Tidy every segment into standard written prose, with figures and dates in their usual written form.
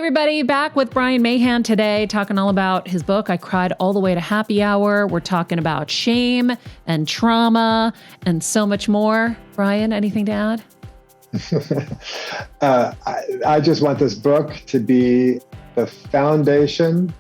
everybody, back with Brian Mahan today, talking all about his book, I Cried All the Way to Happy Hour. We're talking about shame and trauma and so much more. Brian, anything to add? I just want this book to be the foundation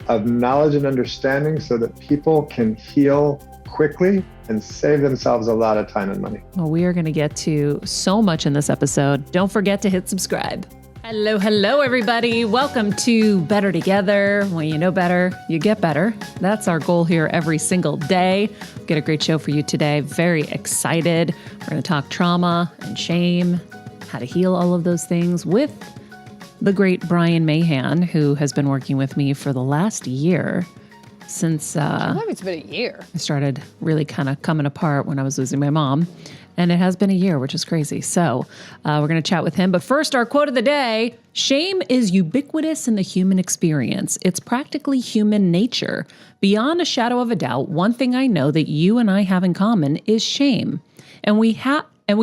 of knowledge and understanding so that people can heal quickly and save themselves a lot of time and money. Well, we are going to get to so much in this episode. Don't forget to hit subscribe. Hello, everybody. Welcome to Better Together. When you know better, you get better. That's our goal here every single day. We've got a great show for you today. Very excited. We're going to talk trauma and shame, how to heal all of those things with the great Brian Mahan, who has been working with me for the last year since it's been a year. I started really kind of coming apart when I was losing my mom. And it has been a year, which is crazy. So we're going to chat with him. But first, our quote of the day: shame is ubiquitous in the human experience. It's practically human nature. Beyond a shadow of a doubt, one thing I know that you and I have in common is shame. And we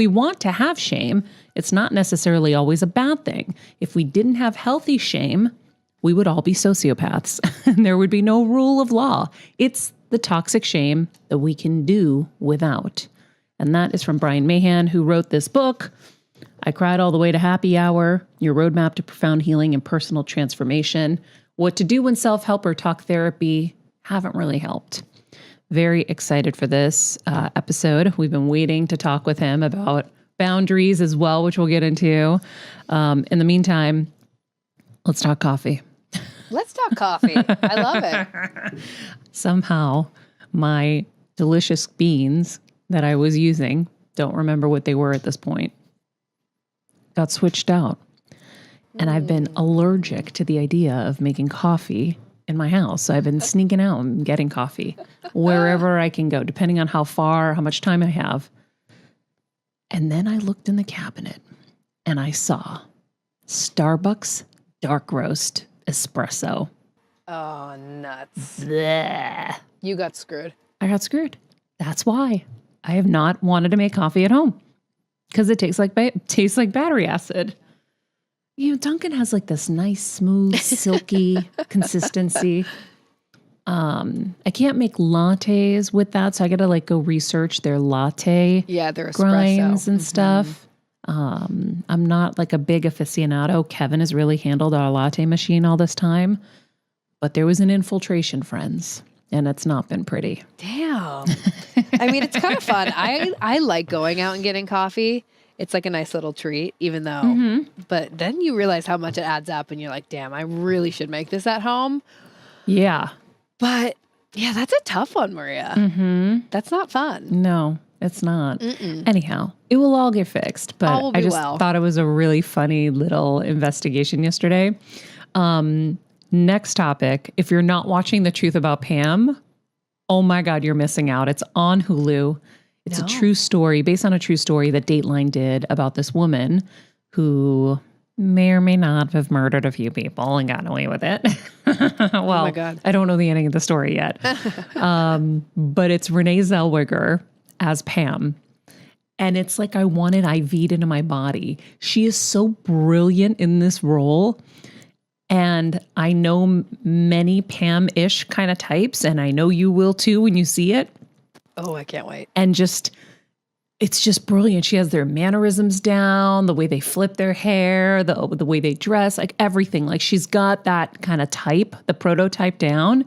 want to have shame. It's not necessarily always a bad thing. If we didn't have healthy shame, we would all be sociopaths. And there would be no rule of law. It's the toxic shame that we can do without. And that is from Brian Mahan, who wrote this book, I Cried All the Way to Happy Hour, Your Roadmap to Profound Healing and Personal Transformation. What to do when self-help or talk therapy haven't really helped. Very excited for this episode. We've been waiting to talk with him about boundaries as well, which we'll get into. In the meantime, let's talk coffee. Let's talk coffee. I love it. Somehow, my delicious beans that I was using, don't remember what they were at this point, got switched out. And I've been allergic to the idea of making coffee in my house. So I've been sneaking out and getting coffee wherever I can go, depending on how far, how much time I have. And then I looked in the cabinet and I saw Starbucks dark roast espresso. Oh, nuts. Blech. You got screwed. I got screwed. That's why I have not wanted to make coffee at home, because it tastes like battery acid. You know, Dunkin' has like this nice, smooth, silky consistency. I can't make lattes with that, so I got to like go research their latte their espresso grinds and stuff. I'm not like a big aficionado. Kevin has really handled our latte machine all this time, but there was an infiltration, friends. And it's not been pretty. Damn. I mean, it's kind of fun. I like going out and getting coffee. It's like a nice little treat, even though, but then you realize how much it adds up and you're like, damn, I really should make this at home. Yeah. But yeah, that's a tough one, Maria. Mm-hmm. That's not fun. No, it's not. Mm-mm. Anyhow, it will all get fixed. But I just thought it was a really funny little investigation yesterday. Next topic, if you're not watching The Truth About Pam, oh my God, you're missing out. It's on Hulu. It's a true story, based on a true story that Dateline did about this woman who may or may not have murdered a few people and gotten away with it. Well, oh my God. I don't know the ending of the story yet. But it's Renee Zellweger as Pam. And it's like I want it IV'd into my body. She is so brilliant in this role. And I know many Pam-ish kind of types, and I know you will too when you see it. Oh, I can't wait. And it's just brilliant. She has their mannerisms down, the way they flip their hair, the way they dress, like everything. Like she's got that kind of type, the prototype down.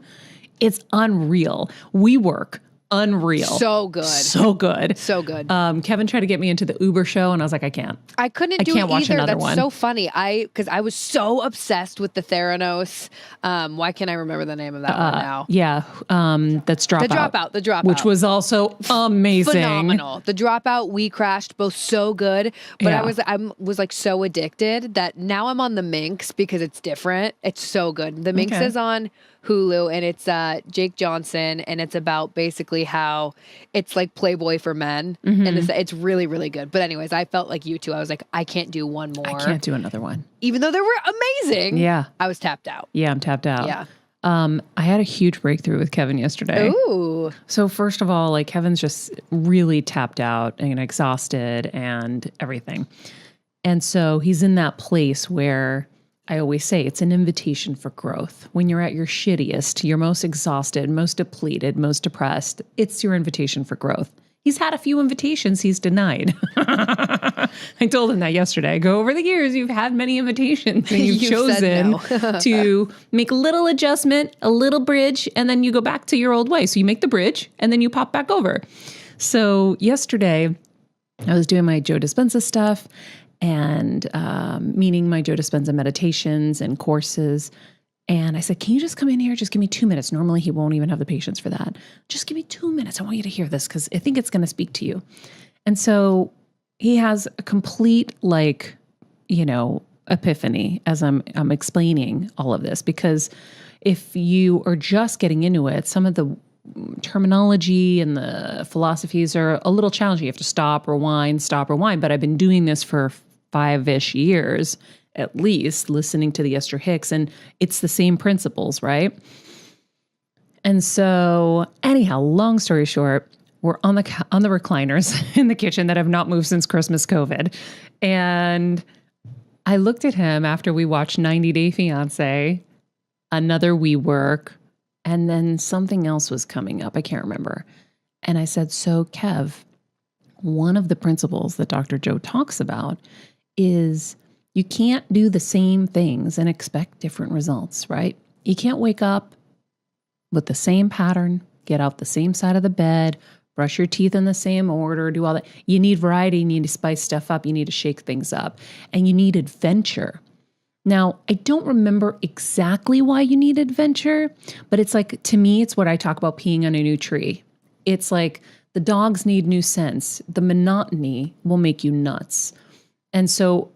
It's unreal. WeWork. Unreal. So good. So good. So good. Kevin tried to get me into the Uber show and I was like, I can't. I couldn't do it either. That's so funny. Because I was so obsessed with the Theranos. Why can't I remember the name of that one now? Yeah. That's Dropout. The Dropout. Which was also amazing. Phenomenal. The Dropout, We Crashed, both so good. But Yeah. I was like so addicted that now I'm on the Minx because it's different. It's so good. The Minx is on Hulu, and it's Jake Johnson, and it's about basically how it's like Playboy for men, and it's really, really good. But anyways, I felt like you too. I was like, I can't do one more. I can't do another one. Even though they were amazing. Yeah. I was tapped out. Yeah, I'm tapped out. Yeah. I had a huge breakthrough with Kevin yesterday. Ooh. So first of all, like Kevin's just really tapped out and exhausted and everything. And so he's in that place where I always say it's an invitation for growth. When you're at your shittiest, you're most exhausted, most depleted, most depressed, it's your invitation for growth. He's had a few invitations he's denied. I told him that yesterday. I go, over the years, you've had many invitations and you've chosen no. to make a little adjustment, a little bridge, and then you go back to your old way. So you make the bridge and then you pop back over. So yesterday, I was doing my Joe Dispenza stuff and meaning my Joe Dispenza meditations and courses. And I said, can you just come in here? Just give me 2 minutes. Normally, he won't even have the patience for that. Just give me 2 minutes. I want you to hear this because I think it's going to speak to you. And so he has a complete, epiphany as I'm explaining all of this. Because if you are just getting into it, some of the terminology and the philosophies are a little challenging. You have to stop, rewind. But I've been doing this for 5-ish years at least, listening to the Esther Hicks, and it's the same principles, right? And so anyhow, long story short, we're on the recliners in the kitchen that have not moved since Christmas COVID. And I looked at him after we watched 90 Day Fiancé, another WeWork, and then something else was coming up. I can't remember. And I said, so Kev, one of the principles that Dr. Joe talks about is you can't do the same things and expect different results, right? You can't wake up with the same pattern, get out the same side of the bed, brush your teeth in the same order, do all that. You need variety, you need to spice stuff up, you need to shake things up, and you need adventure. Now, I don't remember exactly why you need adventure, but it's like, to me, it's what I talk about peeing on a new tree. It's like the dogs need new scents. The monotony will make you nuts. And so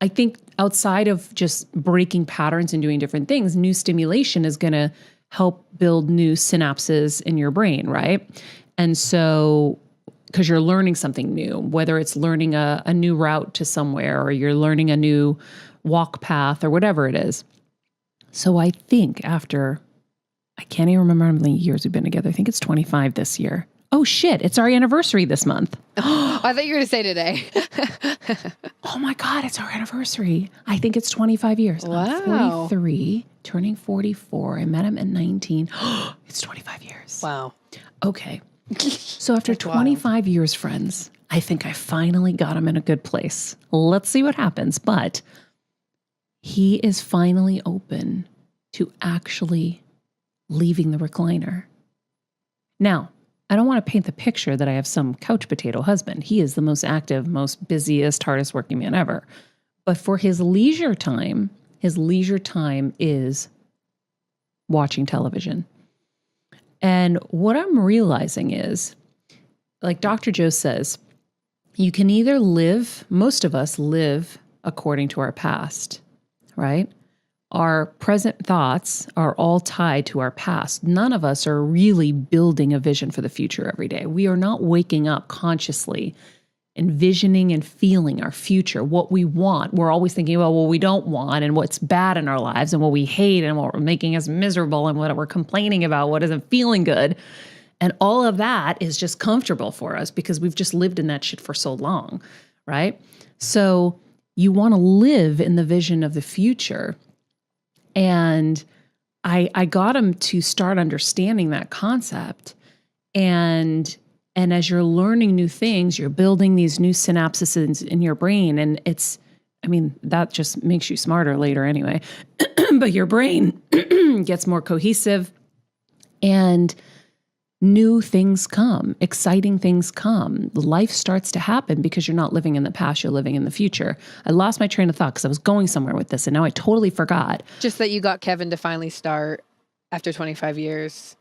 I think outside of just breaking patterns and doing different things, new stimulation is going to help build new synapses in your brain, right? And so, because you're learning something new, whether it's learning a new route to somewhere or you're learning a new walk path or whatever it is. So I think after, I can't even remember how many years we've been together. I think it's 25 this year. Oh shit, it's our anniversary this month. I thought you were going to say today. Oh my God, it's our anniversary. I think it's 25 years. Wow. I'm 43, turning 44. I met him at 19. It's 25 years. Wow. Okay. So after 25 years, friends, I think I finally got him in a good place. Let's see what happens. But he is finally open to actually leaving the recliner. Now, I don't want to paint the picture that I have some couch potato husband. He is the most active, most busiest, hardest working man ever. But for his leisure time is watching television. And what I'm realizing is, like Dr. Joe says, you can either live, most of us live according to our past, right? Our present thoughts are all tied to our past. None of us are really building a vision for the future every day. We are not waking up consciously, envisioning and feeling our future, what we want. We're always thinking about what we don't want and what's bad in our lives and what we hate and what we're making us miserable and what we're complaining about, what isn't feeling good. And all of that is just comfortable for us because we've just lived in that shit for so long, right? So you want to live in the vision of the future. And I got him to start understanding that concept. And as you're learning new things, you're building these new synapses in your brain. And that just makes you smarter later anyway. But your brain gets more cohesive and new things come, exciting things come. Life starts to happen because you're not living in the past, you're living in the future. I lost my train of thought because I was going somewhere with this and now I totally forgot. Just that you got Kevin to finally start after 25 years.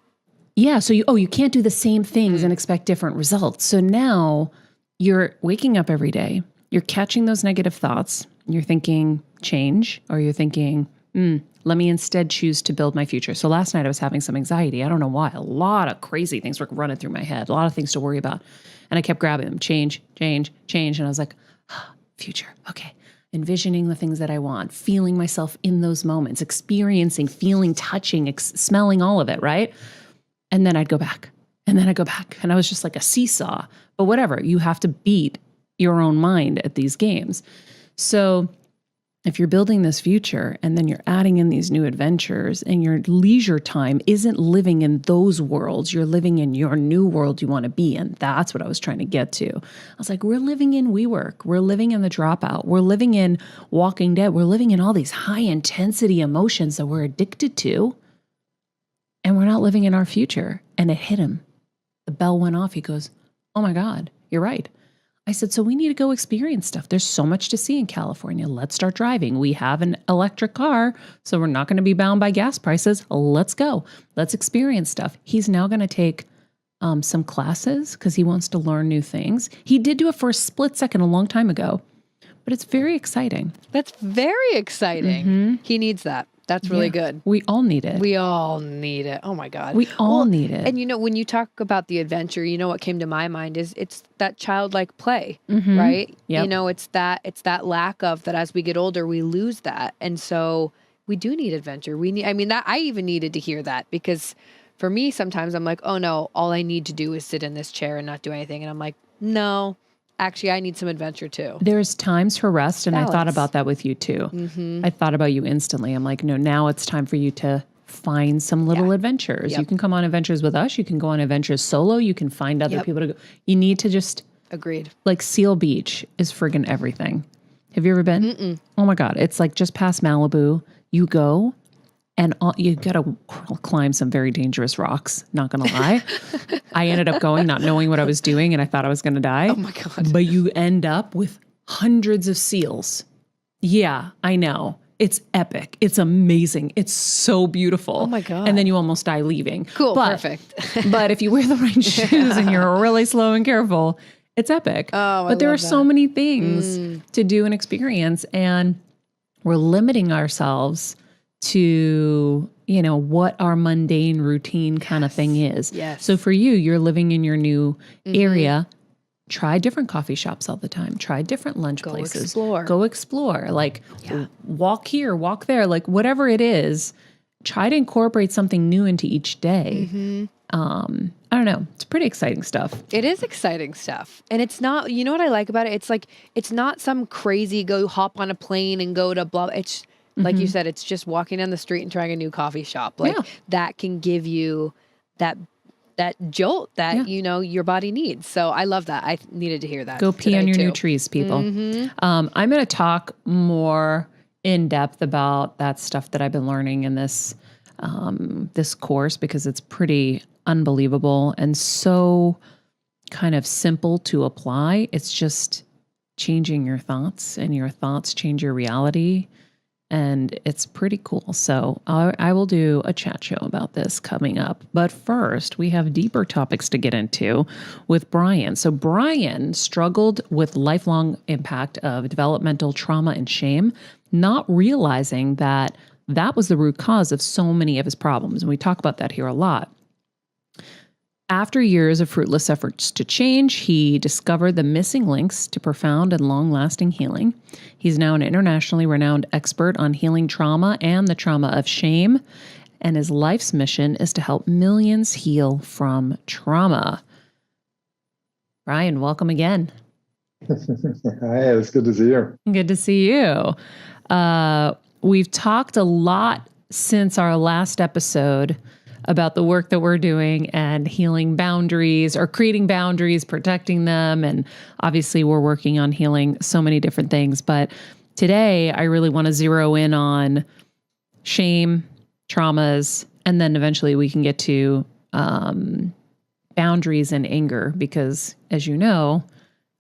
Yeah, so you can't do the same things and expect different results. So now you're waking up every day, you're catching those negative thoughts, you're thinking change, or you're thinking, let me instead choose to build my future. So last night I was having some anxiety. I don't know why. A lot of crazy things were running through my head, a lot of things to worry about. And I kept grabbing them, change. And I was like, future, okay. Envisioning the things that I want, feeling myself in those moments, experiencing, feeling, touching, smelling all of it, right? And then I'd go back. And then I'd go back. And I was just like a seesaw. But whatever, you have to beat your own mind at these games. So if you're building this future and then you're adding in these new adventures and your leisure time isn't living in those worlds, you're living in your new world you want to be in. That's what I was trying to get to. I was like, we're living in WeWork. We're living in The Dropout. We're living in Walking Dead. We're living in all these high intensity emotions that we're addicted to. And we're not living in our future. And it hit him. The bell went off. He goes, oh my God, you're right. I said, so we need to go experience stuff. There's so much to see in California. Let's start driving. We have an electric car, so we're not going to be bound by gas prices. Let's go. Let's experience stuff. He's now going to take some classes because he wants to learn new things. He did do it for a split second a long time ago, but it's very exciting. That's very exciting. Mm-hmm. He needs that. That's really good. We all need it. We all need it. Oh my God. We all need it. And when you talk about the adventure, what came to my mind is it's that childlike play, Mm-hmm. right? Yep. It's that lack of that as we get older, we lose that. And so we do need adventure. I even needed to hear that because for me, sometimes I'm like, oh no, all I need to do is sit in this chair and not do anything. And I'm like, no, actually, I need some adventure too. There's times for rest, and Balance. I thought about that with you too. Mm-hmm. I thought about you instantly. I'm like, no, now it's time for you to find some little adventures. Yep. You can come on adventures with us. You can go on adventures solo. You can find other people to go. You need to just, Agreed. like Seal Beach is friggin' everything. Have you ever been? Mm-mm. Oh my God. It's like just past Malibu. You go and you got to climb some very dangerous rocks. Not going to lie. I ended up going not knowing what I was doing and I thought I was going to die. Oh my God. But you end up with hundreds of seals. Yeah, I know. It's epic. It's amazing. It's so beautiful. Oh my God. And then you almost die leaving. Cool. But, Perfect. but if you wear the right shoes and you're really slow and careful, it's epic. Oh, but there are love so that. many things to do and experience. And we're limiting ourselves to, what our mundane routine kind of thing is. Yes. So for you, you're living in your new area. Try different coffee shops all the time. Try different lunch places. Explore. Go explore. Like walk here, walk there, like whatever it is. Try to incorporate something new into each day. I don't know. It's pretty exciting stuff. It is exciting stuff. And it's not, what I like about it? It's like, it's not some crazy go hop on a plane and go to blah. It's like you said, it's just walking down the street and trying a new coffee shop. Like that can give you that jolt that, your body needs. So I love that. I needed to hear that. Go pee on your too. new trees, people. I'm going to talk more in depth about that stuff that I've been learning in this course because it's pretty unbelievable and so kind of simple to apply. It's just changing your thoughts, and your thoughts change your reality. And it's pretty cool. So I will do a chat show about this coming up. But first, we have deeper topics to get into with Brian. So Brian struggled with lifelong impact of developmental trauma and shame, not realizing that was the root cause of so many of his problems. And we talk about that here a lot. After years of fruitless efforts to change, he discovered the missing links to profound and long-lasting healing. He's now an internationally renowned expert on healing trauma and the trauma of shame, and his life's mission is to help millions heal from trauma. Brian, welcome again. Hi, it's good to see you. Good to see you. We've talked a lot since our last episode about the work that we're doing and healing boundaries or creating boundaries, protecting them. And obviously we're working on healing so many different things. But today I really want to zero in on shame, traumas, and then eventually we can get to boundaries and anger. Because as you know,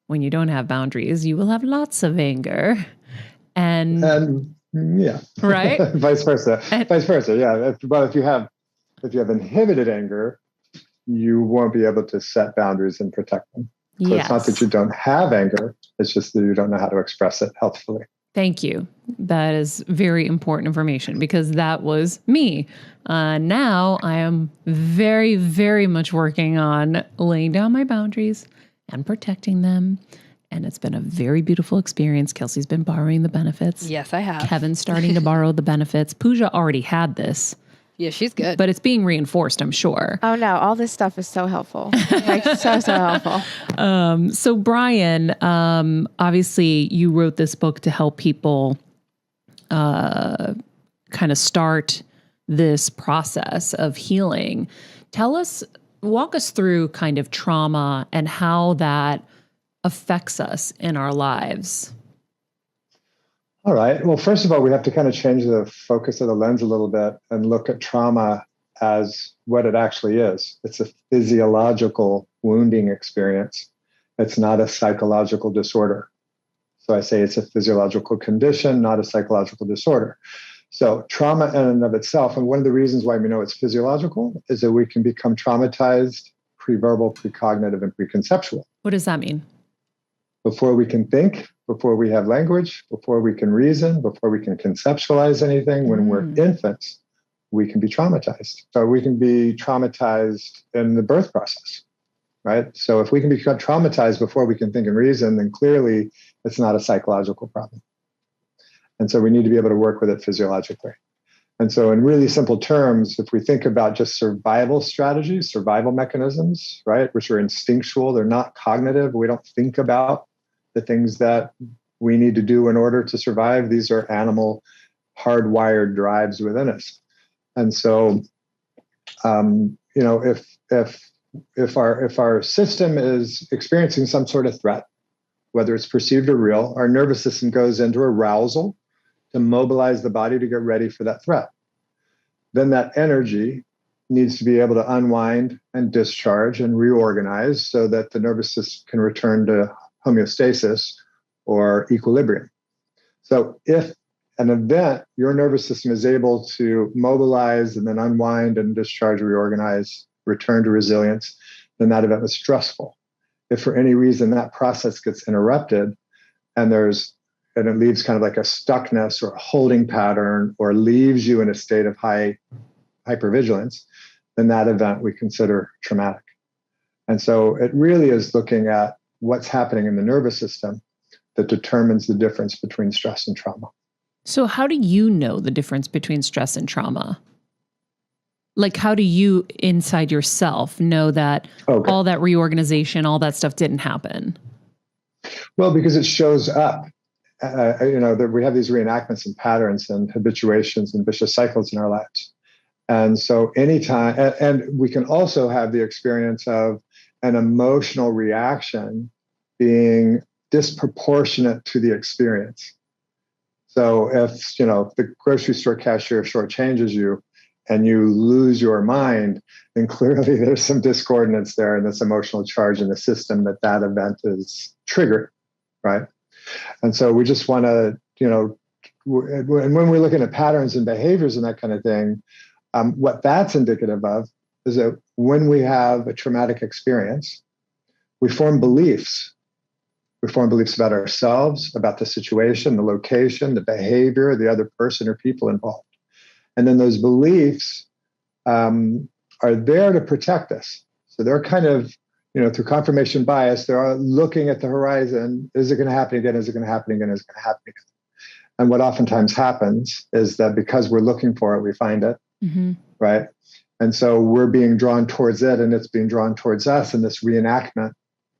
when you don't have boundaries, you will have lots of anger. And yeah. Right? Vice versa. Yeah. If you have inhibited anger, you won't be able to set boundaries and protect them. So It's not that you don't have anger. It's just that you don't know how to express it healthfully. Thank you. That is very important information because that was me. Now I am very, very much working on laying down my boundaries and protecting them. And it's been a very beautiful experience. Kelsey's been borrowing the benefits. Yes, I have. Kevin's starting to borrow the benefits. Pooja already had this. Yeah, she's good. But it's being reinforced, I'm sure. Oh no, all this stuff is so helpful. Like so helpful. So Brian, obviously you wrote this book to help people kind of start this process of healing. Walk us through kind of trauma and how that affects us in our lives. All right. Well, first of all, we have to kind of change the focus of the lens a little bit and look at trauma as what it actually is. It's a physiological wounding experience. It's not a psychological disorder. So I say it's a physiological condition, not a psychological disorder. So trauma in and of itself, and one of the reasons why we know it's physiological is that we can become traumatized, pre-verbal, precognitive, and preconceptual. What does that mean? Before we can think, before we have language, before we can reason, before we can conceptualize anything, when we're infants, we can be traumatized. So we can be traumatized in the birth process, right? So if we can become traumatized before we can think and reason, then clearly it's not a psychological problem. And so we need to be able to work with it physiologically. And so in really simple terms, if we think about just survival strategies, survival mechanisms, right, which are instinctual, they're not cognitive, we don't think about the things that we need to do in order to survive. These are animal hardwired drives within us. And so, if our system is experiencing some sort of threat, whether it's perceived or real, our nervous system goes into arousal to mobilize the body to get ready for that threat. Then that energy needs to be able to unwind and discharge and reorganize so that the nervous system can return to homeostasis or equilibrium. So if an event, your nervous system is able to mobilize and then unwind and discharge, reorganize, return to resilience, then that event was stressful. If for any reason that process gets interrupted and it leaves kind of like a stuckness or a holding pattern or leaves you in a state of high hypervigilance, then that event we consider traumatic. And so it really is looking at what's happening in the nervous system that determines the difference between stress and trauma. So how do you know the difference between stress and trauma? Like, how do you inside yourself know that all that reorganization, all that stuff didn't happen? Well, because it shows up. That we have these reenactments and patterns and habituations and vicious cycles in our lives. And so anytime, and we can also have the experience of an emotional reaction being disproportionate to the experience. So if the grocery store cashier shortchanges you and you lose your mind, then clearly there's some discordance there in this emotional charge in the system that event is triggered, right? And so we just want to, and when we're looking at patterns and behaviors and that kind of thing, what that's indicative of is that when we have a traumatic experience, we form beliefs. We form beliefs about ourselves, about the situation, the location, the behavior, the other person or people involved. And then those beliefs are there to protect us. So they're kind of, through confirmation bias, they're looking at the horizon. Is it going to happen again? Is it going to happen again? Is it going to happen again? And what oftentimes happens is that because we're looking for it, we find it, right? And so we're being drawn towards it and it's being drawn towards us, and this reenactment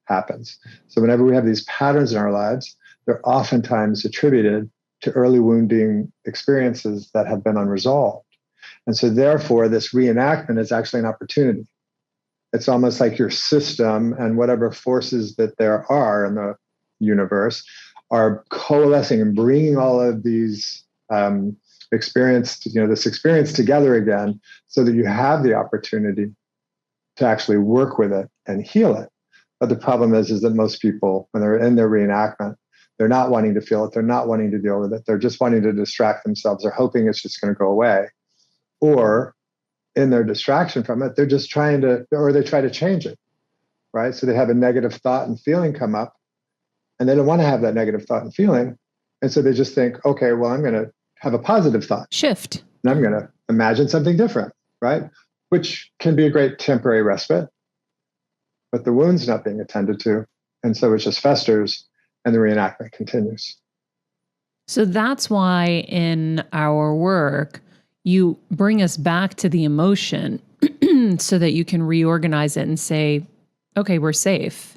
happens. So whenever we have these patterns in our lives, they're oftentimes attributed to early wounding experiences that have been unresolved. And so therefore, this reenactment is actually an opportunity. It's almost like your system and whatever forces that there are in the universe are coalescing and bringing all of these this experience together again, so that you have the opportunity to actually work with it and heal it. But the problem is that most people, when they're in their reenactment, they're not wanting to feel it. They're not wanting to deal with it. They're just wanting to distract themselves. They're hoping it's just going to go away. Or in their distraction from it, they're just try to change it, right? So they have a negative thought and feeling come up, and they don't want to have that negative thought and feeling. And so they just think, okay, well, I'm going to have a positive thought. Shift. And I'm going to imagine something different, right? Which can be a great temporary respite, but the wound's not being attended to. And so it just festers and the reenactment continues. So that's why in our work, you bring us back to the emotion so that you can reorganize it and say, okay, we're safe.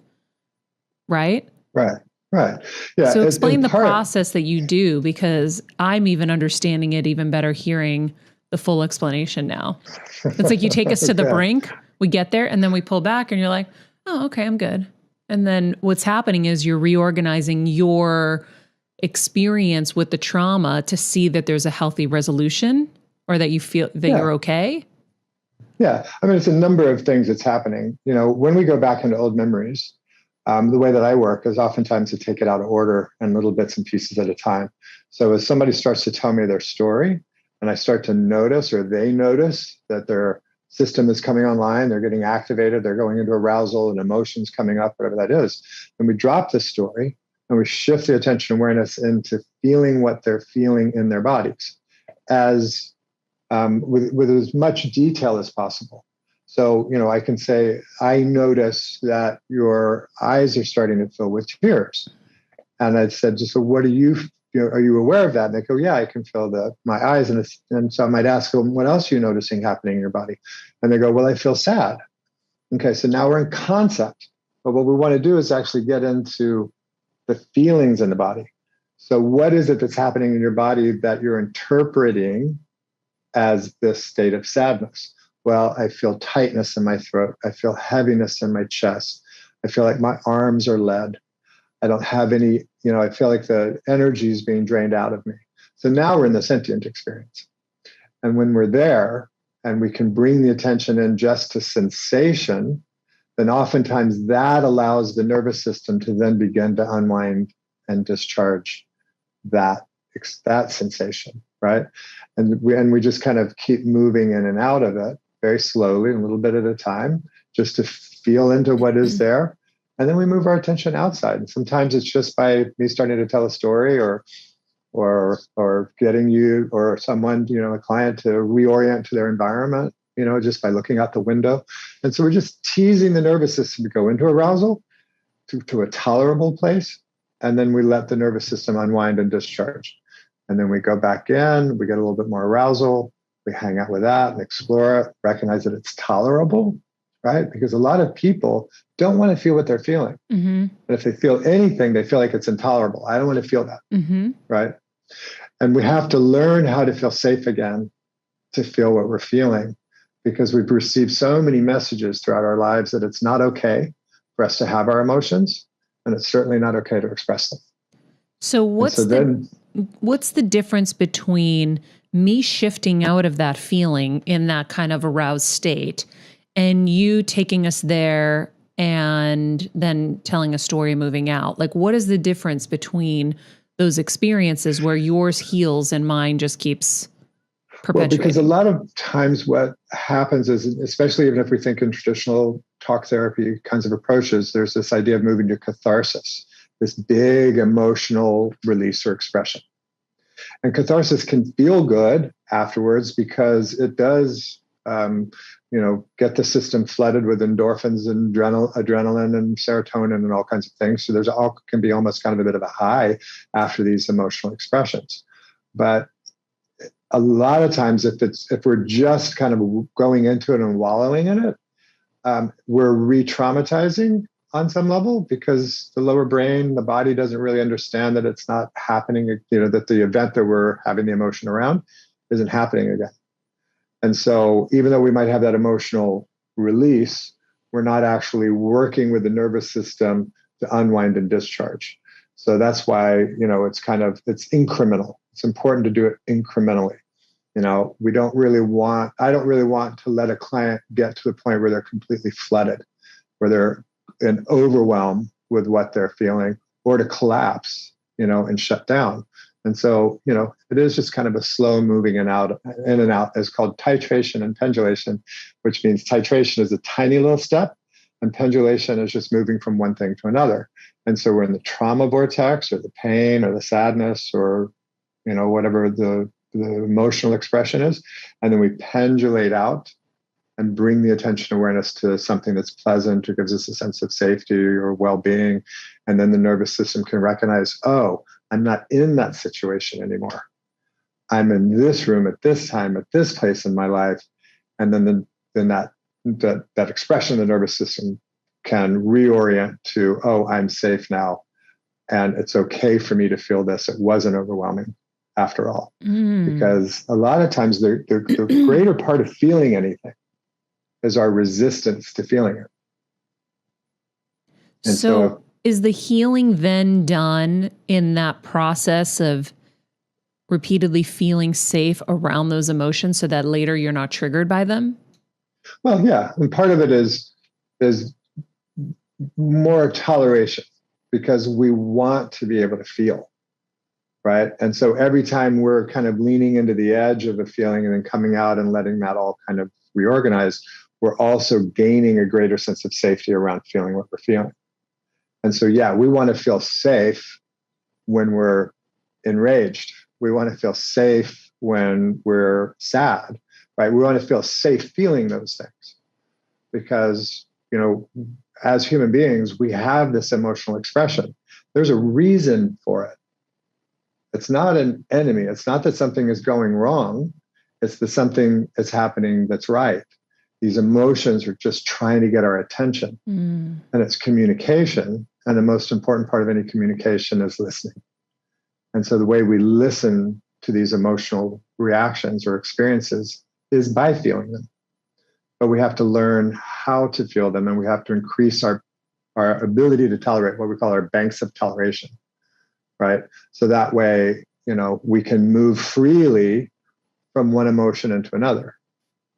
Right? Right. Right. Yeah. So explain in the part, process that you do, because I'm even understanding it even better hearing the full explanation now. It's like you take us to the Okay. brink, we get there, and then we pull back and you're like, oh, okay, I'm good. And then what's happening is you're reorganizing your experience with the trauma to see that there's a healthy resolution, or that you feel that you're okay. Yeah. I mean, it's a number of things that's happening. When we go back into old memories, the way that I work is oftentimes to take it out of order and little bits and pieces at a time. So as somebody starts to tell me their story, and I start to notice, or they notice, that their system is coming online, they're getting activated, they're going into arousal and emotions coming up, whatever that is, then we drop the story and we shift the attention awareness into feeling what they're feeling in their bodies, as with as much detail as possible. So, I can say, I notice that your eyes are starting to fill with tears. And I said, so what are you aware of that? And they go, yeah, I can feel my eyes. And so I might ask them, what else are you noticing happening in your body? And they go, well, I feel sad. Okay, so now we're in concept. But what we want to do is actually get into the feelings in the body. So what is it that's happening in your body that you're interpreting as this state of sadness? Well, I feel tightness in my throat. I feel heaviness in my chest. I feel like my arms are lead. I don't have any, I feel like the energy is being drained out of me. So now we're in the sentient experience. And when we're there and we can bring the attention in just to sensation, then oftentimes that allows the nervous system to then begin to unwind and discharge that sensation, right? And we just kind of keep moving in and out of it very slowly, a little bit at a time, just to feel into what is there. And then we move our attention outside. And sometimes it's just by me starting to tell a story, or getting you or someone, a client, to reorient to their environment, just by looking out the window. And so we're just teasing the nervous system to go into arousal, to a tolerable place. And then we let the nervous system unwind and discharge. And then we go back in, we get a little bit more arousal, we hang out with that and explore it, recognize that it's tolerable, right? Because a lot of people don't want to feel what they're feeling. Mm-hmm. But if they feel anything, they feel like it's intolerable. I don't want to feel that, right? And we have to learn how to feel safe again, to feel what we're feeling, because we've received so many messages throughout our lives that it's not okay for us to have our emotions, and it's certainly not okay to express them. So what's the difference between me shifting out of that feeling in that kind of aroused state and you taking us there and then telling a story, moving out? Like, what is the difference between those experiences where yours heals and mine just keeps perpetuating? Well, because a lot of times what happens is, especially even if we think in traditional talk therapy kinds of approaches, there's this idea of moving to catharsis, this big emotional release or expression. And catharsis can feel good afterwards because it does, get the system flooded with endorphins and adrenaline and serotonin and all kinds of things. So can be almost kind of a bit of a high after these emotional expressions. But a lot of times, if we're just kind of going into it and wallowing in it, we're re-traumatizing on some level, because the lower brain, the body, doesn't really understand that it's not happening, that the event that we're having the emotion around isn't happening again. And so even though we might have that emotional release, we're not actually working with the nervous system to unwind and discharge. So that's why, it's incremental. It's important to do it incrementally. I don't really want to let a client get to the point where they're completely flooded, where they're in overwhelm with what they're feeling, or to collapse, and shut down. And so, it is just kind of a slow moving in and out. It's called titration and pendulation, which means titration is a tiny little step, and pendulation is just moving from one thing to another. And so we're in the trauma vortex, or the pain, or the sadness, or, whatever the emotional expression is. And then we pendulate out and bring the attention awareness to something that's pleasant or gives us a sense of safety or well-being. And then the nervous system can recognize, oh, I'm not in that situation anymore. I'm in this room at this time, at this place in my life. And then that expression of the nervous system can reorient to, oh, I'm safe now. And it's okay for me to feel this. It wasn't overwhelming after all. Because a lot of times the greater part of feeling anything is our resistance to feeling it. And so is the healing then done in that process of repeatedly feeling safe around those emotions so that later you're not triggered by them? Well, yeah. And part of it is more toleration, because we want to be able to feel, right? And so every time we're kind of leaning into the edge of a feeling and then coming out and letting that all kind of reorganize, we're also gaining a greater sense of safety around feeling what we're feeling. And so, yeah, we want to feel safe when we're enraged. We want to feel safe when we're sad, right? We want to feel safe feeling those things because, as human beings, we have this emotional expression. There's a reason for it. It's not an enemy. It's not that something is going wrong. It's that something is happening that's right. These emotions are just trying to get our attention. And it's communication. And the most important part of any communication is listening. And so the way we listen to these emotional reactions or experiences is by feeling them. But we have to learn how to feel them, and we have to increase our ability to tolerate, what we call our banks of toleration, right? So that way, we can move freely from one emotion into another.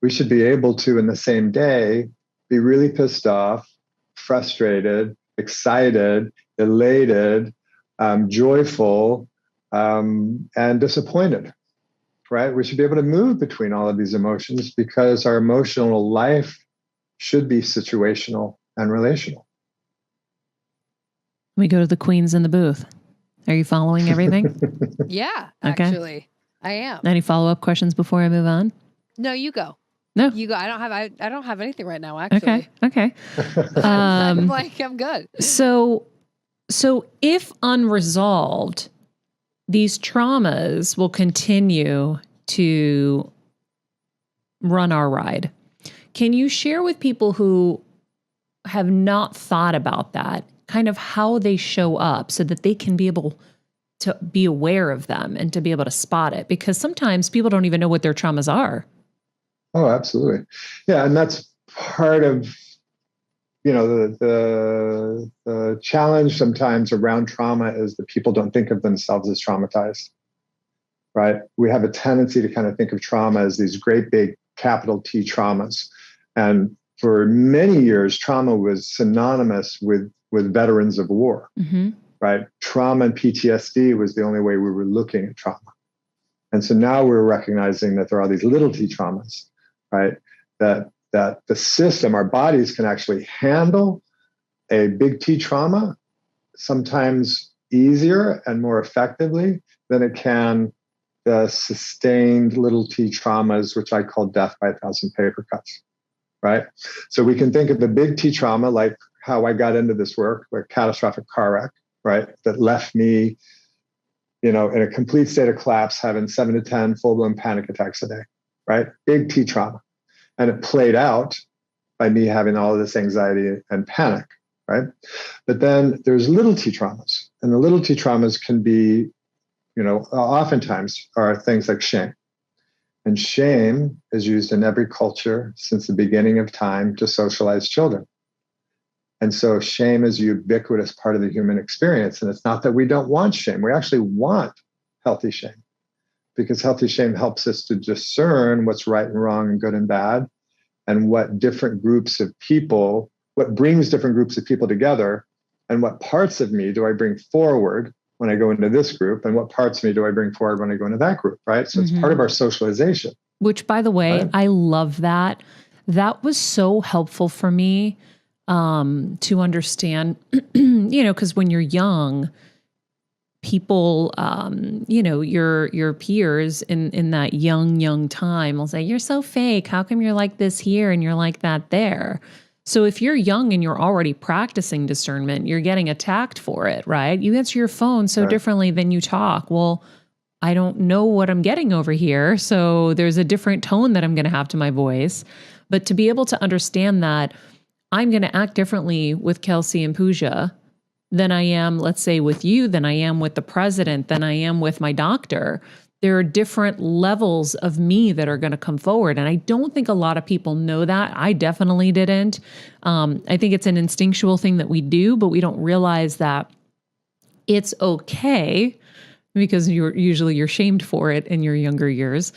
We should be able to, in the same day, be really pissed off, frustrated, excited, elated, joyful, and disappointed, right? We should be able to move between all of these emotions because our emotional life should be situational and relational. We go to the queens in the booth. Are you following everything? Yeah, Okay. actually, I am. Any follow-up questions before I move on? No, you go. No, you go. I don't have anything right now. Actually, Okay. I'm good. So if unresolved, these traumas will continue to run our ride. Can you share with people who have not thought about that, kind of how they show up so that they can be able to be aware of them and to be able to spot it? Because sometimes people don't even know what their traumas are. Oh, absolutely. Yeah. And that's part of, the challenge sometimes around trauma is that people don't think of themselves as traumatized, right? We have a tendency to kind of think of trauma as these great big capital T traumas. And for many years, trauma was synonymous with veterans of war, right? Trauma and PTSD was the only way we were looking at trauma. And so now we're recognizing that there are these little T traumas, right? That the system, our bodies can actually handle a big T trauma sometimes easier and more effectively than it can the sustained little T traumas, which I call death by 1,000 paper cuts, right? So we can think of the big T trauma like how I got into this work, like catastrophic car wreck, right? That left me, in a complete state of collapse, having 7 to 10 full-blown panic attacks a day, right? Big T trauma. And it played out by me having all of this anxiety and panic, right? But then there's little T traumas. And the little T traumas can be, oftentimes are things like shame. And shame is used in every culture since the beginning of time to socialize children. And so shame is a ubiquitous part of the human experience. And it's not that we don't want shame. We actually want healthy shame, because healthy shame helps us to discern what's right and wrong and good and bad, and what brings different groups of people together, and what parts of me do I bring forward when I go into this group, and what parts of me do I bring forward when I go into that group, right? So it's part of our socialization. Which, by the way, right? I love that. That was so helpful for me to understand, because when you're young, people, your peers in that young time will say, "You're so fake. How come you're like this here and you're like that there?" So if you're young and you're already practicing discernment, you're getting attacked for it, right? You answer your phone so differently than you talk. Well, I don't know what I'm getting over here. So there's a different tone that I'm going to have to my voice. But to be able to understand that I'm going to act differently with Kelsey and Pooja than I am, let's say, with you, than I am with the president, than I am with my doctor. There are different levels of me that are going to come forward. And I don't think a lot of people know that. I definitely didn't. I think it's an instinctual thing that we do, but we don't realize that it's okay, because you're shamed for it in your younger years.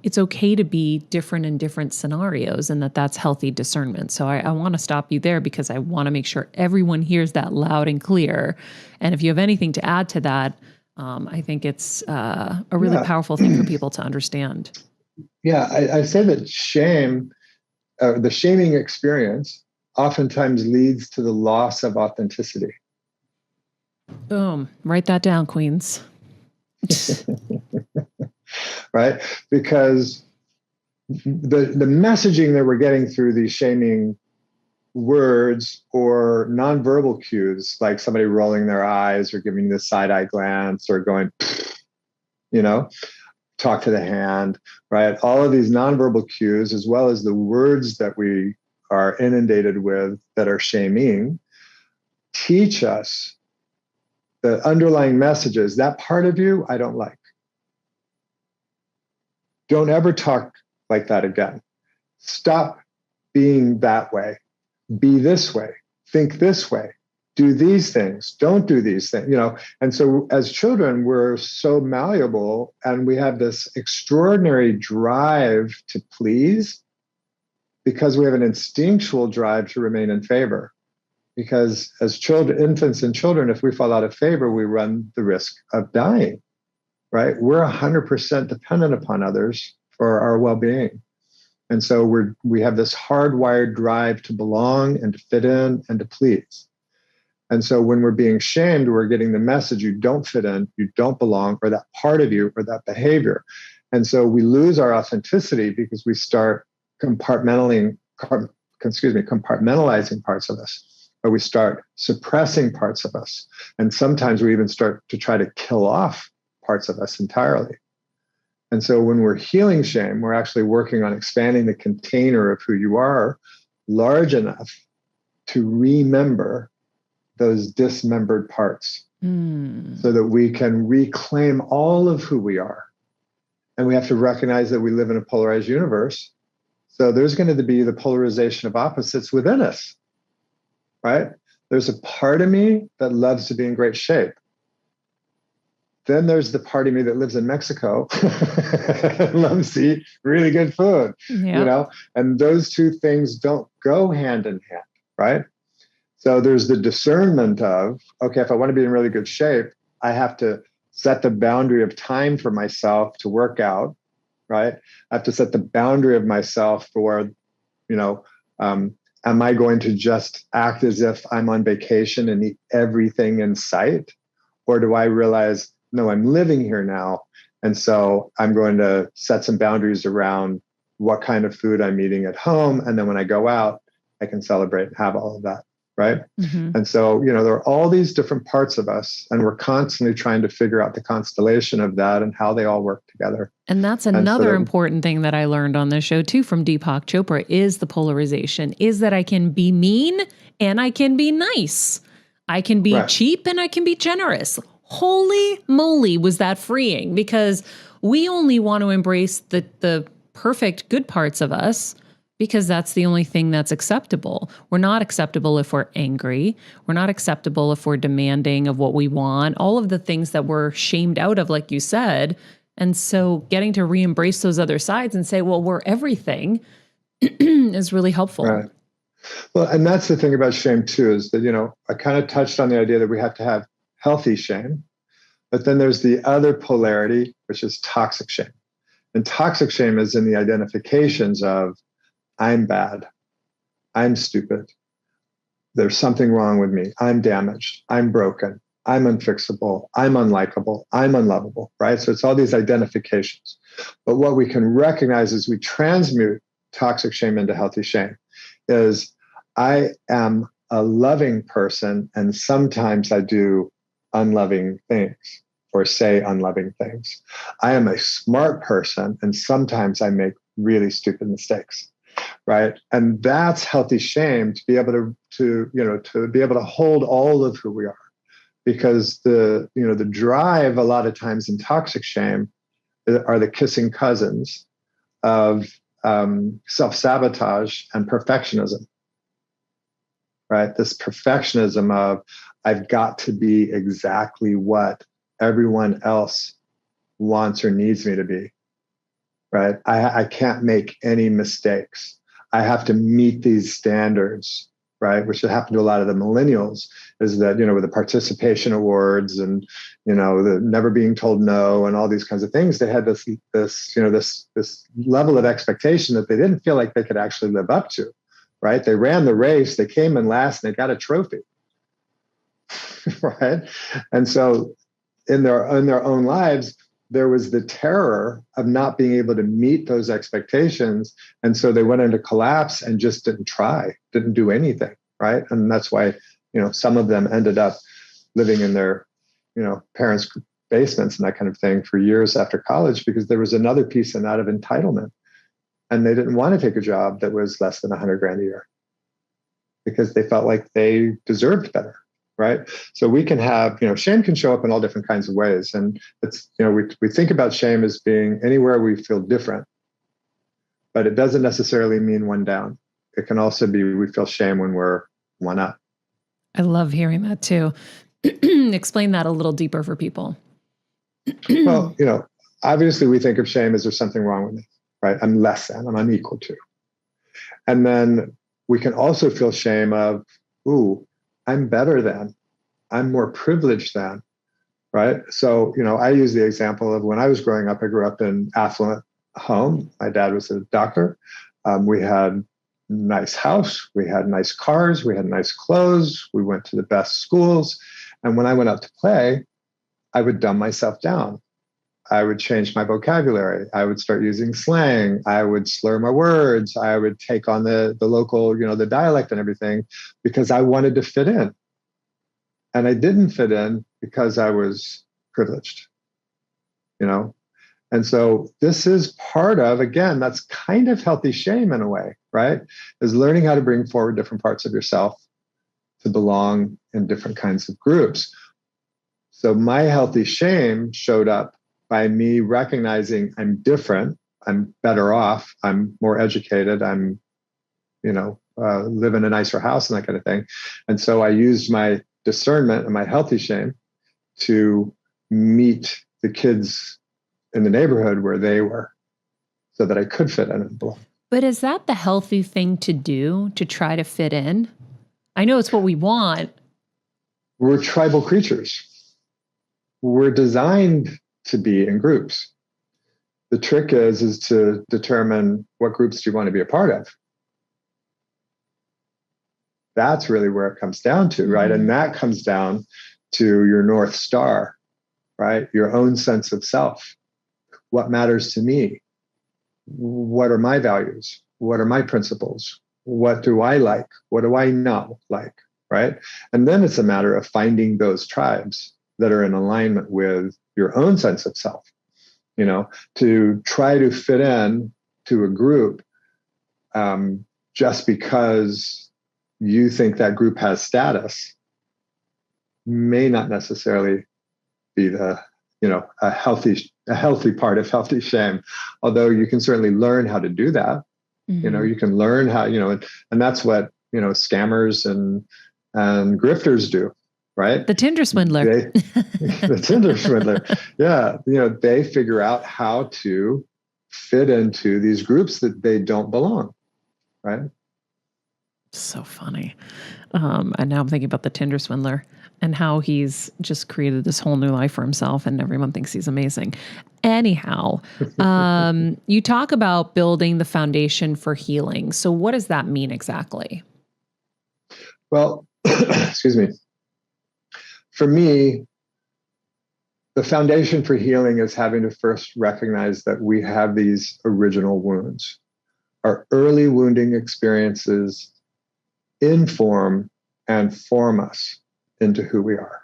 It's okay to be different in different scenarios, and that's healthy discernment. So I want to stop you there because I want to make sure everyone hears that loud and clear. And if you have anything to add to that, I think it's a really powerful thing for people to understand. Yeah, I say that shame, the shaming experience, oftentimes leads to the loss of authenticity. Boom. Write that down, Queens. Right? Because the messaging that we're getting through these shaming words or nonverbal cues, like somebody rolling their eyes or giving the side-eye glance or going, talk to the hand, right? All of these nonverbal cues, as well as the words that we are inundated with that are shaming, teach us the underlying messages. That part of you, I don't like. Don't ever talk like that again. Stop being that way. Be this way. Think this way. Do these things. Don't do these things. And so as children, we're so malleable, and we have this extraordinary drive to please because we have an instinctual drive to remain in favor. Because as infants and children, if we fall out of favor, we run the risk of dying, right? We're 100% dependent upon others for our well-being. And so we have this hardwired drive to belong and to fit in and to please. And so when we're being shamed, we're getting the message, you don't fit in, you don't belong, or that part of you, or that behavior. And so we lose our authenticity because we start compartmentalizing parts of us. Or we start suppressing parts of us. And sometimes we even start to try to kill off parts of us entirely. And so when we're healing shame, we're actually working on expanding the container of who you are large enough to remember those dismembered parts so that we can reclaim all of who we are. And we have to recognize that we live in a polarized universe. So there's going to be the polarization of opposites within us. Right? There's a part of me that loves to be in great shape. Then there's the part of me that lives in Mexico and loves to eat really good food, and those two things don't go hand in hand, right? So there's the discernment of, okay, if I want to be in really good shape, I have to set the boundary of time for myself to work out, right? I have to set the boundary of myself for, am I going to just act as if I'm on vacation and eat everything in sight? Or do I realize, no, I'm living here now. And so I'm going to set some boundaries around what kind of food I'm eating at home. And then when I go out, I can celebrate and have all of that. Right. Mm-hmm. And so, there are all these different parts of us, and we're constantly trying to figure out the constellation of that and how they all work together. And that's another important thing that I learned on this show too from Deepak Chopra is the polarization, is that I can be mean and I can be nice. I can be cheap and I can be generous. Holy moly, was that freeing, because we only want to embrace the perfect good parts of us, because that's the only thing that's acceptable. We're not acceptable if we're angry. We're not acceptable if we're demanding of what we want, all of the things that we're shamed out of, like you said. And so getting to re-embrace those other sides and say, well, we're everything is really helpful. Right. Well, and that's the thing about shame too, is that, I kind of touched on the idea that we have to have healthy shame, but then there's the other polarity, which is toxic shame. And toxic shame is in the identifications of, I'm bad, I'm stupid, there's something wrong with me, I'm damaged, I'm broken, I'm unfixable, I'm unlikable, I'm unlovable, right? So it's all these identifications. But what we can recognize as we transmute toxic shame into healthy shame is, I am a loving person, and sometimes I do unloving things or say unloving things. I am a smart person, and sometimes I make really stupid mistakes. right? And that's healthy shame, to be able to be able to hold all of who we are. Because the drive a lot of times in toxic shame are the kissing cousins of self-sabotage and perfectionism, right? This perfectionism of, I've got to be exactly what everyone else wants or needs me to be, right? I can't make any mistakes. I have to meet these standards, right? Which happened to a lot of the millennials, is that, with the participation awards and, the never being told no and all these kinds of things, they had this level of expectation that they didn't feel like they could actually live up to, right? They ran the race, they came in last, and they got a trophy, right? And so in their own lives, there was the terror of not being able to meet those expectations. And so they went into collapse and just didn't do anything, right? And that's why, some of them ended up living in their, parents' basements and that kind of thing for years after college, because there was another piece in that of entitlement. And they didn't want to take a job that was less than $100,000 a year because they felt like they deserved better. Right. So we can have, shame can show up in all different kinds of ways. And it's, we think about shame as being anywhere we feel different, but it doesn't necessarily mean one down. It can also be we feel shame when we're one up. I love hearing that too. Explain that a little deeper for people. Well, obviously we think of shame as there's something wrong with me, right? I'm less than, I'm unequal to. And then we can also feel shame of, ooh, I'm better than, I'm more privileged than, right? So, I use the example of when I was growing up, I grew up in affluent home. My dad was a doctor. We had a nice house. We had nice cars. We had nice clothes. We went to the best schools. And when I went out to play, I would dumb myself down. I would change my vocabulary. I would start using slang. I would slur my words. I would take on the local, the dialect and everything, because I wanted to fit in. And I didn't fit in because I was privileged, And so this is part of, again, that's kind of healthy shame in a way, right? Is learning how to bring forward different parts of yourself to belong in different kinds of groups. So my healthy shame showed up by me recognizing I'm different, I'm better off, I'm more educated, I'm, live in a nicer house and that kind of thing. And so I used my discernment and my healthy shame to meet the kids in the neighborhood where they were so that I could fit in and belong. But is that the healthy thing to do, to try to fit in? I know it's what we want. We're tribal creatures. We're designed to be in groups. The trick is to determine what groups do you want to be a part of. That's really where it comes down to, right? And that comes down to your North Star, right? Your own sense of self. What matters to me? What are my values? What are my principles? What do I like? What do I not like, right? And then it's a matter of finding those tribes that are in alignment with your own sense of self, to try to fit in to a group just because you think that group has status may not necessarily be the, a healthy part of healthy shame. Although you can certainly learn how to do that. You can learn how, and that's what, scammers and grifters do. Right? The Tinder swindler. The Tinder swindler. Yeah. They figure out how to fit into these groups that they don't belong. Right? So funny. And now I'm thinking about the Tinder swindler and how he's just created this whole new life for himself and everyone thinks he's amazing. Anyhow, you talk about building the foundation for healing. So what does that mean exactly? Well, excuse me. For me, the foundation for healing is having to first recognize that we have these original wounds. Our early wounding experiences inform and form us into who we are.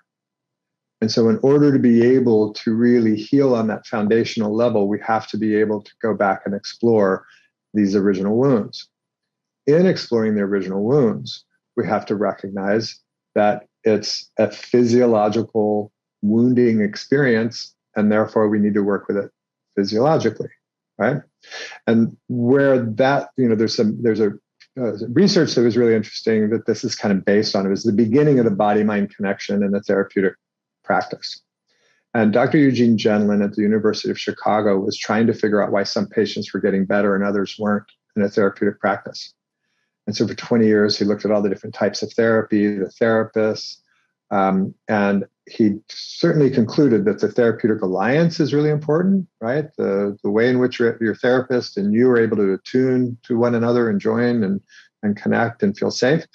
And so in order to be able to really heal on that foundational level, we have to be able to go back and explore these original wounds. in exploring the original wounds, we have to recognize that it's a physiological wounding experience, and therefore we need to work with it physiologically, right? And where that, there's a research that was really interesting that this is kind of based on. It was the beginning of the body-mind connection in the therapeutic practice. And Dr. Eugene Genlin at the University of Chicago was trying to figure out why some patients were getting better and others weren't in a therapeutic practice. And so for 20 years, he looked at all the different types of therapy, the therapists, and he certainly concluded that the therapeutic alliance is really important, right? The way in which your therapist and you are able to attune to one another and join and connect and feel safe.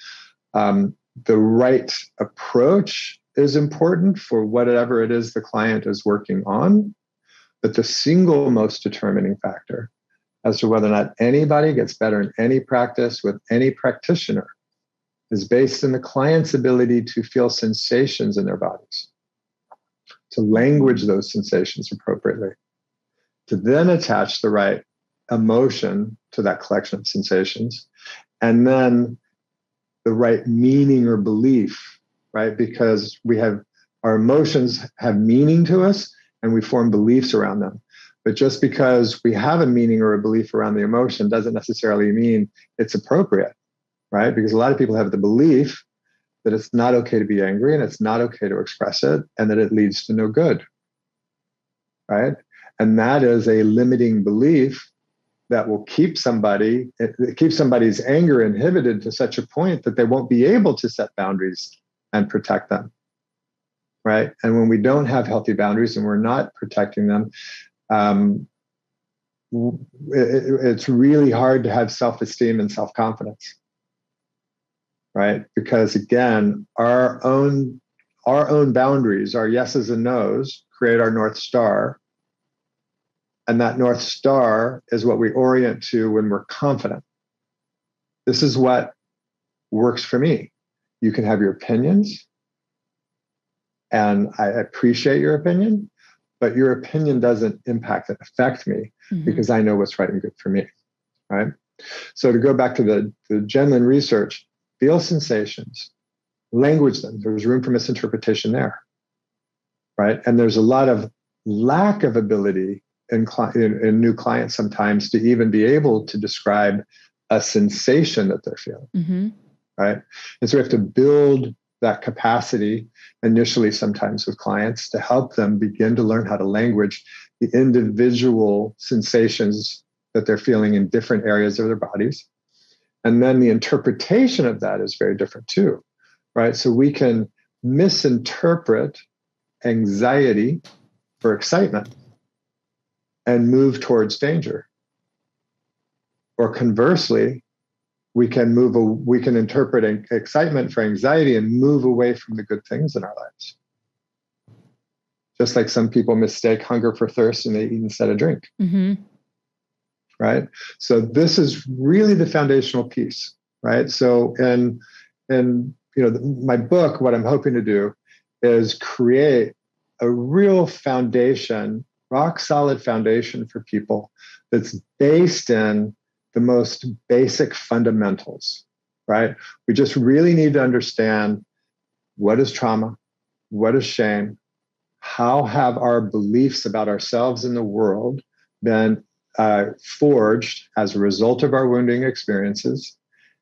The right approach is important for whatever it is the client is working on. But the single most determining factor as to whether or not anybody gets better in any practice with any practitioner is based on the client's ability to feel sensations in their bodies, to language those sensations appropriately, to then attach the right emotion to that collection of sensations, and then the right meaning or belief, right? Because our emotions have meaning to us and we form beliefs around them. But just because we have a meaning or a belief around the emotion doesn't necessarily mean it's appropriate, right? Because a lot of people have the belief that it's not okay to be angry and it's not okay to express it and that it leads to no good, right? And that is a limiting belief that will keep somebody's anger inhibited to such a point that they won't be able to set boundaries and protect them, right? And when we don't have healthy boundaries and we're not protecting them, it's really hard to have self-esteem and self-confidence, right? Because again, our own boundaries, our yeses and nos, create our North Star. And that North Star is what we orient to when we're confident. This is what works for me. You can have your opinions, and I appreciate your opinion, but your opinion doesn't impact and affect me because I know what's right and good for me, right? So to go back to the Genlin research, feel sensations, language them. There's room for misinterpretation there, right? And there's a lot of lack of ability in new clients sometimes to even be able to describe a sensation that they're feeling, right? And so we have to build that capacity initially sometimes with clients to help them begin to learn how to language the individual sensations that they're feeling in different areas of their bodies. And then the interpretation of that is very different too, right? So we can misinterpret anxiety for excitement and move towards danger. Or conversely, we can interpret excitement for anxiety and move away from the good things in our lives. Just like some people mistake hunger for thirst and they eat instead of drink. Right? So this is really the foundational piece, right? So in my book, what I'm hoping to do is create a real foundation, rock solid foundation for people that's based in the most basic fundamentals, right? We just really need to understand what is trauma, what is shame, how have our beliefs about ourselves and the world been forged as a result of our wounding experiences,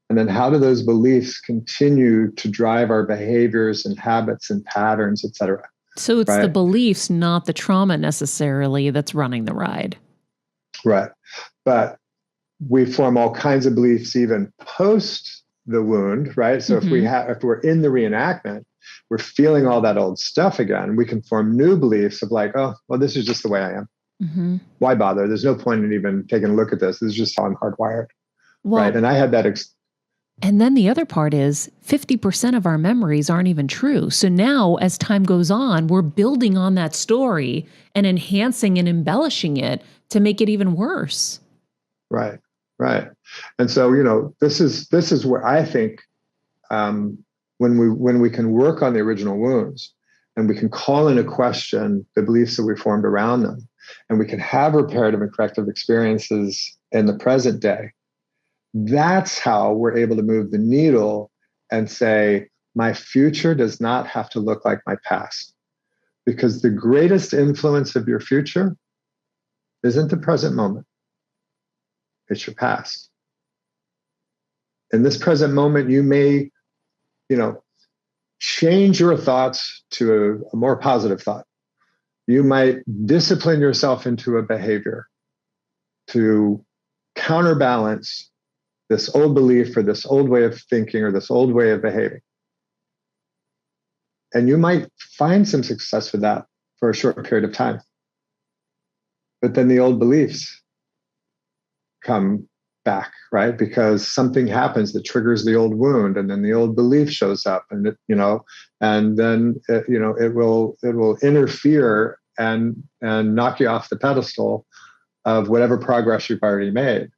and then how do those beliefs continue to drive our behaviors and habits and patterns, et cetera. So it's the beliefs, not the trauma necessarily, that's running the ride. Right. But we form all kinds of beliefs even post the wound, right? So if we're in the reenactment, we're feeling all that old stuff again. We can form new beliefs of like, oh, well, this is just the way I am. Why bother? There's no point in even taking a look at this. This is just how I'm hardwired, right? And I had that. And then the other part is 50% of our memories aren't even true. So now as time goes on, we're building on that story and enhancing and embellishing it to make it even worse. Right. Right. And so, this is where I think when we can work on the original wounds and we can call into question the beliefs that we formed around them, and we can have reparative and corrective experiences in the present day, That's how we're able to move the needle and say, my future does not have to look like my past. Because the greatest influence of your future isn't the present moment, it's your past. In this present moment, you may, change your thoughts to a more positive thought. You might discipline yourself into a behavior to counterbalance this old belief or this old way of thinking or this old way of behaving. And you might find some success with that for a short period of time. But then the old beliefs come back, right? Because something happens that triggers the old wound, and then the old belief shows up, and and then it will interfere and knock you off the pedestal of whatever progress you've already made.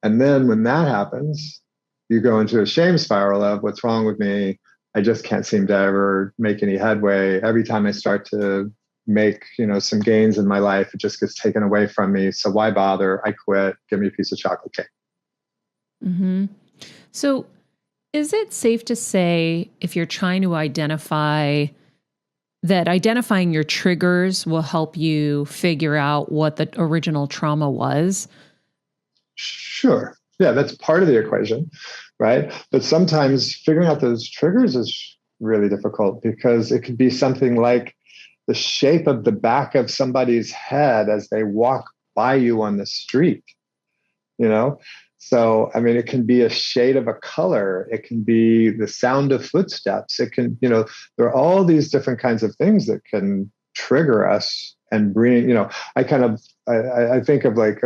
And then when that happens, you go into a shame spiral of what's wrong with me? I just can't seem to ever make any headway. Every time I start to make, some gains in my life, it just gets taken away from me. So why bother? I quit. Give me a piece of chocolate cake. Mm-hmm. So is it safe to say, if you're trying to identify that, identifying your triggers will help you figure out what the original trauma was? Sure. Yeah, that's part of the equation, right? But sometimes figuring out those triggers is really difficult, because it could be something like the shape of the back of somebody's head as they walk by you on the street, So, it can be a shade of a color. It can be the sound of footsteps. It can, there are all these different kinds of things that can trigger us and bring, I think of like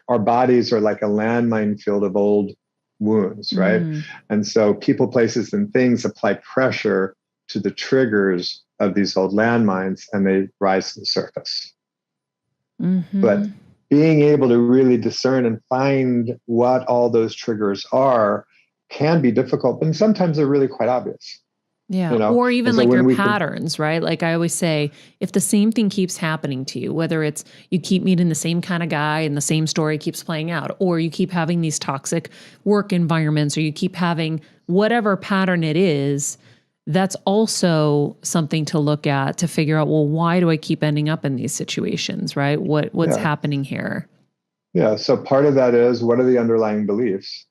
our bodies are like a landmine field of old wounds, right? And so people, places, and things apply pressure to the triggers of these old landmines, and they rise to the surface. But being able to really discern and find what all those triggers are can be difficult, but sometimes they're really quite obvious. Yeah. Or even like your patterns, right? Like I always say, if the same thing keeps happening to you, whether it's you keep meeting the same kind of guy and the same story keeps playing out, or you keep having these toxic work environments, or you keep having whatever pattern it is, that's also something to look at to figure out, well, why do I keep ending up in these situations, right? What's happening here? Yeah. So part of that is, what are the underlying beliefs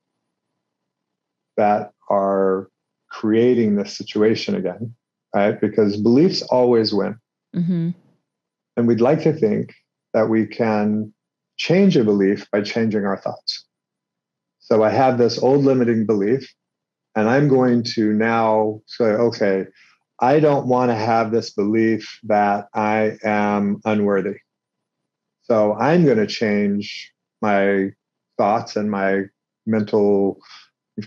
that are creating this situation again, right? Because beliefs always win. And we'd like to think that we can change a belief by changing our thoughts. So I have this old limiting belief, and I'm going to now say, okay, I don't want to have this belief that I am unworthy. So I'm going to change my thoughts and my mental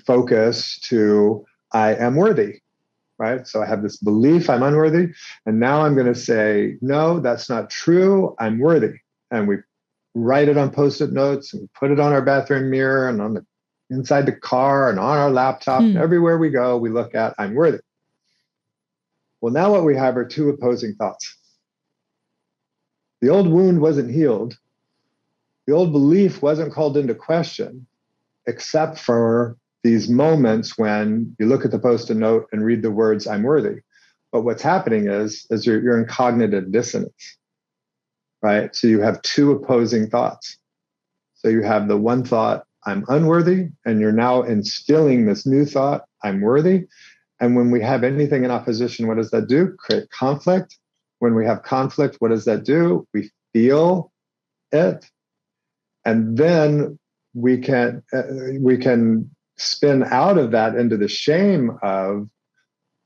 focus to I am worthy, right? So I have this belief I'm unworthy, and now I'm going to say, no, that's not true. I'm worthy. And we write it on Post-it notes, and we put it on our bathroom mirror and on the inside the car and on our laptop. And everywhere we go, we look at I'm worthy. Well, now what we have are two opposing thoughts. The old wound wasn't healed. The old belief wasn't called into question, except for these moments when you look at the Post-it note and read the words, I'm worthy. But what's happening is you're in cognitive dissonance, right? So you have two opposing thoughts. So you have the one thought, I'm unworthy, and you're now instilling this new thought, I'm worthy. And when we have anything in opposition, what does that do? Create conflict. When we have conflict, what does that do? We feel it. And then we can spin out of that into the shame of,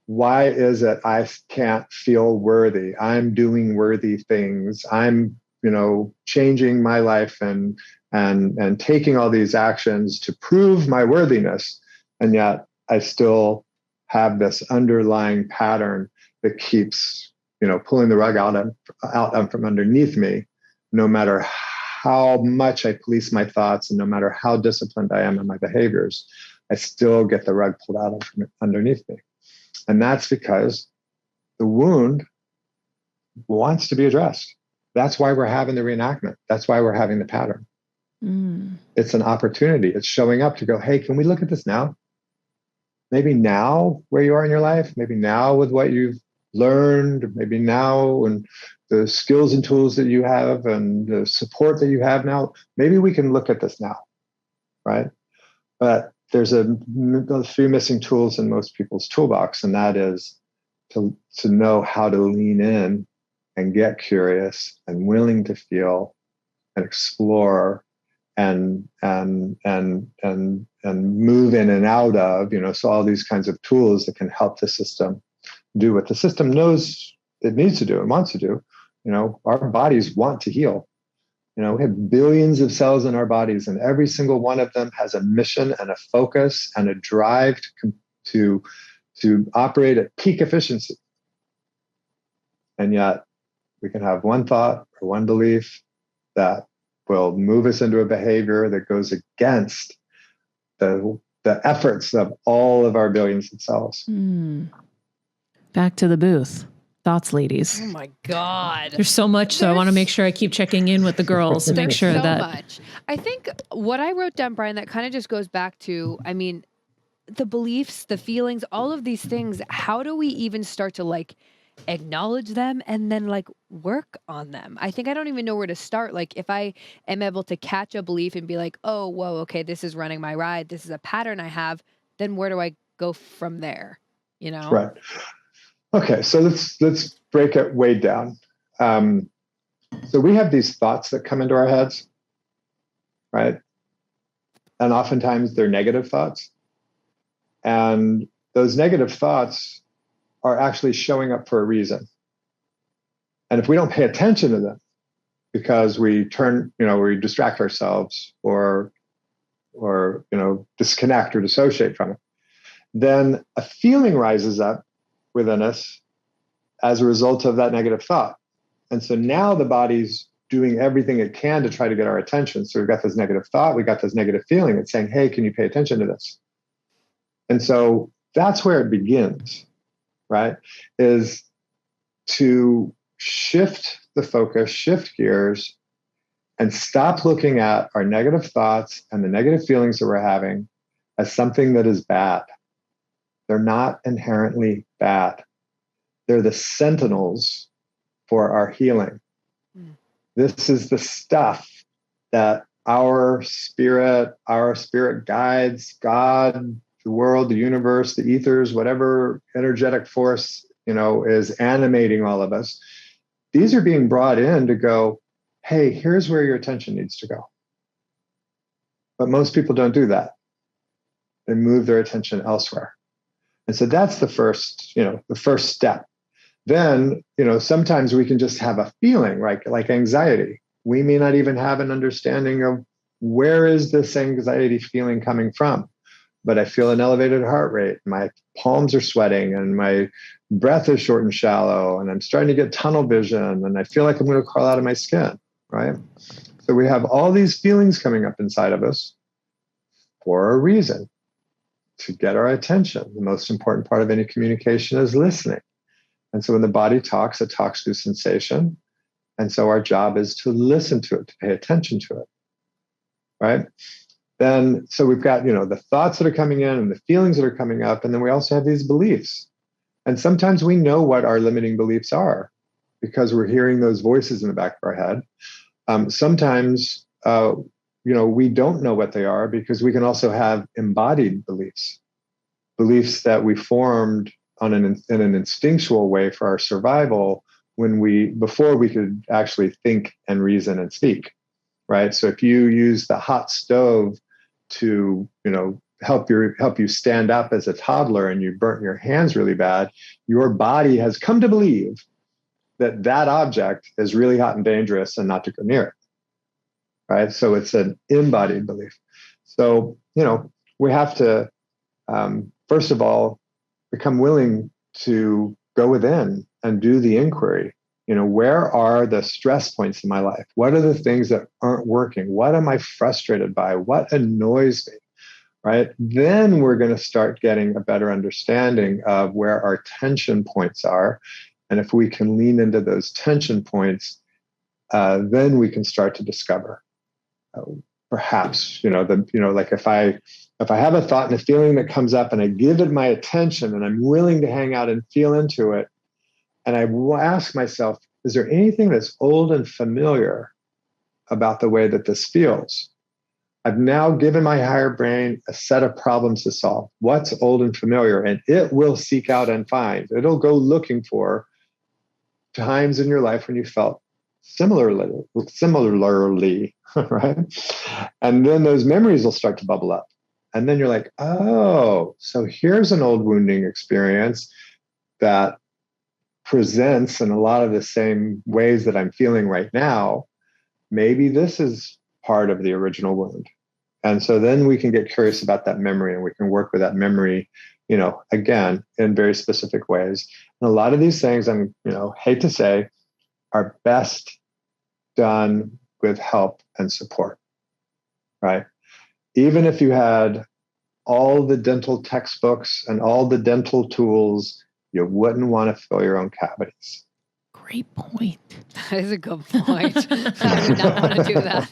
why is it I can't feel worthy? I'm doing worthy things. I'm, changing my life and taking all these actions to prove my worthiness. And yet I still have this underlying pattern that keeps, pulling the rug out from underneath me, no matter how much I police my thoughts and no matter how disciplined I am in my behaviors, I still get the rug pulled out from underneath me. And that's because the wound wants to be addressed. That's why we're having the reenactment. That's why we're having the pattern. It's an opportunity. It's showing up to go, hey, can we look at this now? Maybe now where you are in your life, maybe now with what you've learned, maybe now and the skills and tools that you have and the support that you have now, maybe we can look at this now, right? But there's a few missing tools in most people's toolbox, and that is to know how to lean in and get curious and willing to feel and explore and move in and out of, so all these kinds of tools that can help the system do what the system knows it needs to do and wants to do. Our bodies want to heal. We have billions of cells in our bodies, and every single one of them has a mission and a focus and a drive to operate at peak efficiency. And yet we can have one thought or one belief that will move us into a behavior that goes against the efforts of all of our billions of cells. Back to the booth. Thoughts, ladies. Oh my God. There's so much, so I want to make sure I keep checking in with the girls to make sure so that... much. I think what I wrote down, Brian, that kind of just goes back to, the beliefs, the feelings, all of these things. How do we even start to acknowledge them and then work on them? I think I don't even know where to start. If I am able to catch a belief and be like, oh, whoa, okay, this is running my ride, this is a pattern I have, then where do I go from there? Right. Okay, so let's break it way down. So we have these thoughts that come into our heads, right? And oftentimes they're negative thoughts. And those negative thoughts are actually showing up for a reason. And if we don't pay attention to them because we we distract ourselves or disconnect or dissociate from it, then a feeling rises up within us as a result of that negative thought. And so now the body's doing everything it can to try to get our attention. So we've got this negative thought, we got this negative feeling. It's saying, hey, can you pay attention to this? And so that's where it begins, right? Is to shift the focus, shift gears, and stop looking at our negative thoughts and the negative feelings that we're having as something that is bad. They're not inherently bad. They're the sentinels for our healing. This is the stuff that our spirit guides, God, the world, the universe, the ethers, whatever energetic force, is animating all of us. These are being brought in to go, hey, here's where your attention needs to go. But most people don't do that. They move their attention elsewhere. And so that's the first step. Then, sometimes we can just have a feeling, right? Like anxiety. We may not even have an understanding of where is this anxiety feeling coming from. But I feel an elevated heart rate. My palms are sweating and my breath is short and shallow. And I'm starting to get tunnel vision. And I feel like I'm going to crawl out of my skin, right? So we have all these feelings coming up inside of us for a reason. To get our attention. The most important part of any communication is listening. And so when the body talks, it talks through sensation. And so our job is to listen to it, to pay attention to it, right? Then, so we've got, the thoughts that are coming in and the feelings that are coming up. And then we also have these beliefs. And sometimes we know what our limiting beliefs are because we're hearing those voices in the back of our head. Sometimes, we don't know what they are because we can also have embodied beliefs that we formed in an instinctual way for our survival before we could actually think and reason and speak, right? So if you use the hot stove to, help you stand up as a toddler and you burnt your hands really bad, your body has come to believe that object is really hot and dangerous and not to go near it. Right. So it's an embodied belief. So, we have to, first of all, become willing to go within and do the inquiry. Where are the stress points in my life? What are the things that aren't working? What am I frustrated by? What annoys me? Right. Then we're going to start getting a better understanding of where our tension points are. And if we can lean into those tension points, then we can start to discover perhaps, like if I have a thought and a feeling that comes up and I give it my attention and I'm willing to hang out and feel into it, and I will ask myself, is there anything that's old and familiar about the way that this feels? I've now given my higher brain a set of problems to solve. What's old and familiar? And it will seek out and find. It'll go looking for times in your life when you felt similarly, right? And then those memories will start to bubble up. And then you're like, oh, so here's an old wounding experience that presents in a lot of the same ways that I'm feeling right now. Maybe this is part of the original wound. And so then we can get curious about that memory, and we can work with that memory, again, in very specific ways. And a lot of these things, hate to say, are best done with help and support, right? Even if you had all the dental textbooks and all the dental tools, you wouldn't want to fill your own cavities. Great point. That is a good point. I would not want to do that.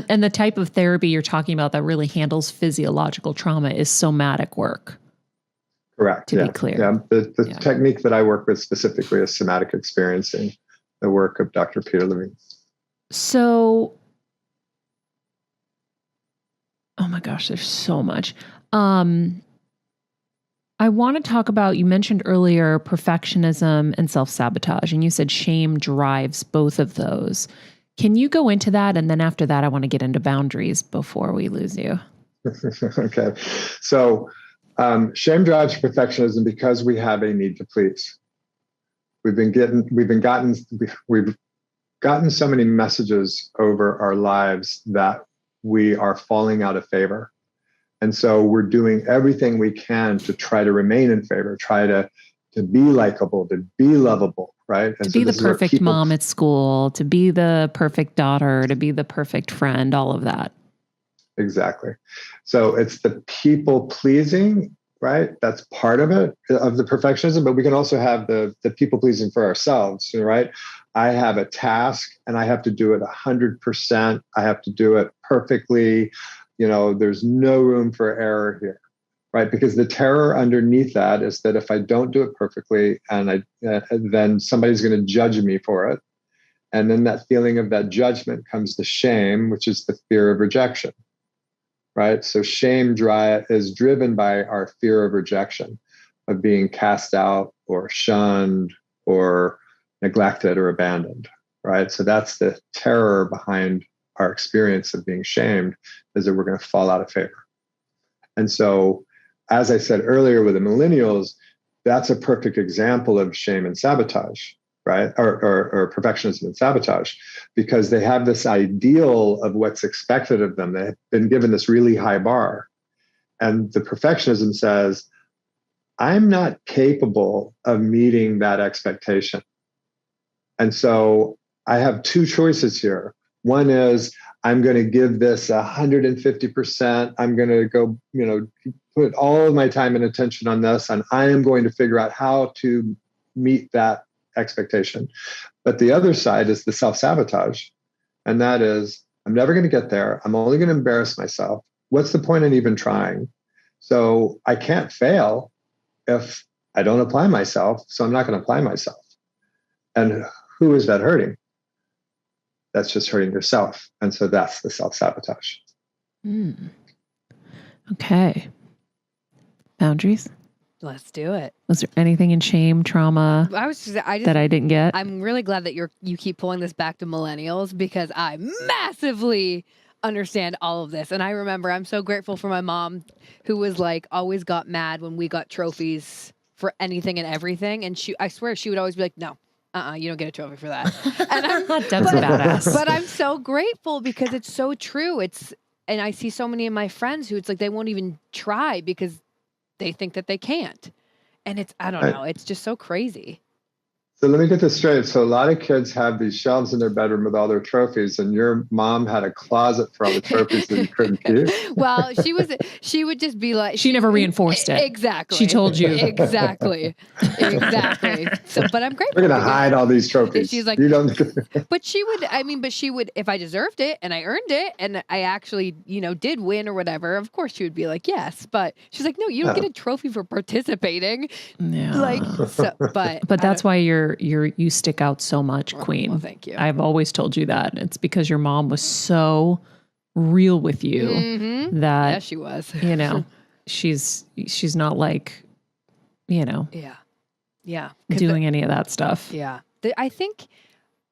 And the type of therapy you're talking about that really handles physiological trauma is somatic work. Correct. To be clear. Yeah. The technique that I work with specifically is somatic experiencing, the work of Dr. Peter Levine. So, oh my gosh, there's so much. I want to talk about, you mentioned earlier, perfectionism and self-sabotage, and you said shame drives both of those. Can you go into that? And then after that, I want to get into boundaries before we lose you. Okay. So shame drives perfectionism because we have a need to please. We've gotten so many messages over our lives that we are falling out of favor. And so we're doing everything we can to try to remain in favor, try to be likable, to be lovable, right? And to be the perfect mom at school, to be the perfect daughter, to be the perfect friend, all of that. Exactly. So it's the people pleasing, right? That's part of it, of the perfectionism, but we can also have the people pleasing for ourselves, right? I have a task and I have to do it 100%. I have to do it perfectly. There's no room for error here, right? Because the terror underneath that is that if I don't do it perfectly, and then somebody's going to judge me for it. And then that feeling of that judgment comes the shame, which is the fear of rejection, right? So shame is driven by our fear of rejection, of being cast out or shunned or neglected or abandoned, right? So that's the terror behind our experience of being shamed, is that we're going to fall out of favor. And so, as I said earlier with the millennials, that's a perfect example of shame and sabotage, right? Or perfectionism and sabotage, because they have this ideal of what's expected of them. They've been given this really high bar. And the perfectionism says, I'm not capable of meeting that expectation. And so I have two choices here. One is I'm going to give this 150%. I'm going to go, put all of my time and attention on this, and I am going to figure out how to meet that expectation. But the other side is the self-sabotage. And that is, I'm never going to get there. I'm only going to embarrass myself. What's the point in even trying? So I can't fail if I don't apply myself. So I'm not going to apply myself. And who is that hurting? That's just hurting yourself. And so that's the self-sabotage. Okay. Boundaries? Let's do it. Was there anything in shame, trauma that I didn't get? I'm really glad that you keep pulling this back to millennials, because I massively understand all of this. And I remember, I'm so grateful for my mom, who was like, always got mad when we got trophies for anything and everything. And I swear she would always be like, no. You don't get a trophy for that. And Deb's badass. But I'm so grateful, because it's so true. And I see so many of my friends who it's like they won't even try because they think that they can't. And I don't know, it's just so crazy. So let me get this straight. So a lot of kids have these shelves in their bedroom with all their trophies, and your mom had a closet for all the trophies that you couldn't keep. Well, she would just be like, She never reinforced it. Exactly. She told you. Exactly. So, but I'm grateful. We're going to hide all these trophies. She's like, you don't. but she would, if I deserved it and I earned it and I actually, did win or whatever, of course she would be like, yes. But she's like, no, you don't get a trophy for participating. Yeah. Like, so, but that's why you stick out so much, Queen. Well, thank you. I've always told you that. It's because your mom was so real with you that she was. She's not like, Yeah. doing any of that stuff. Yeah. I think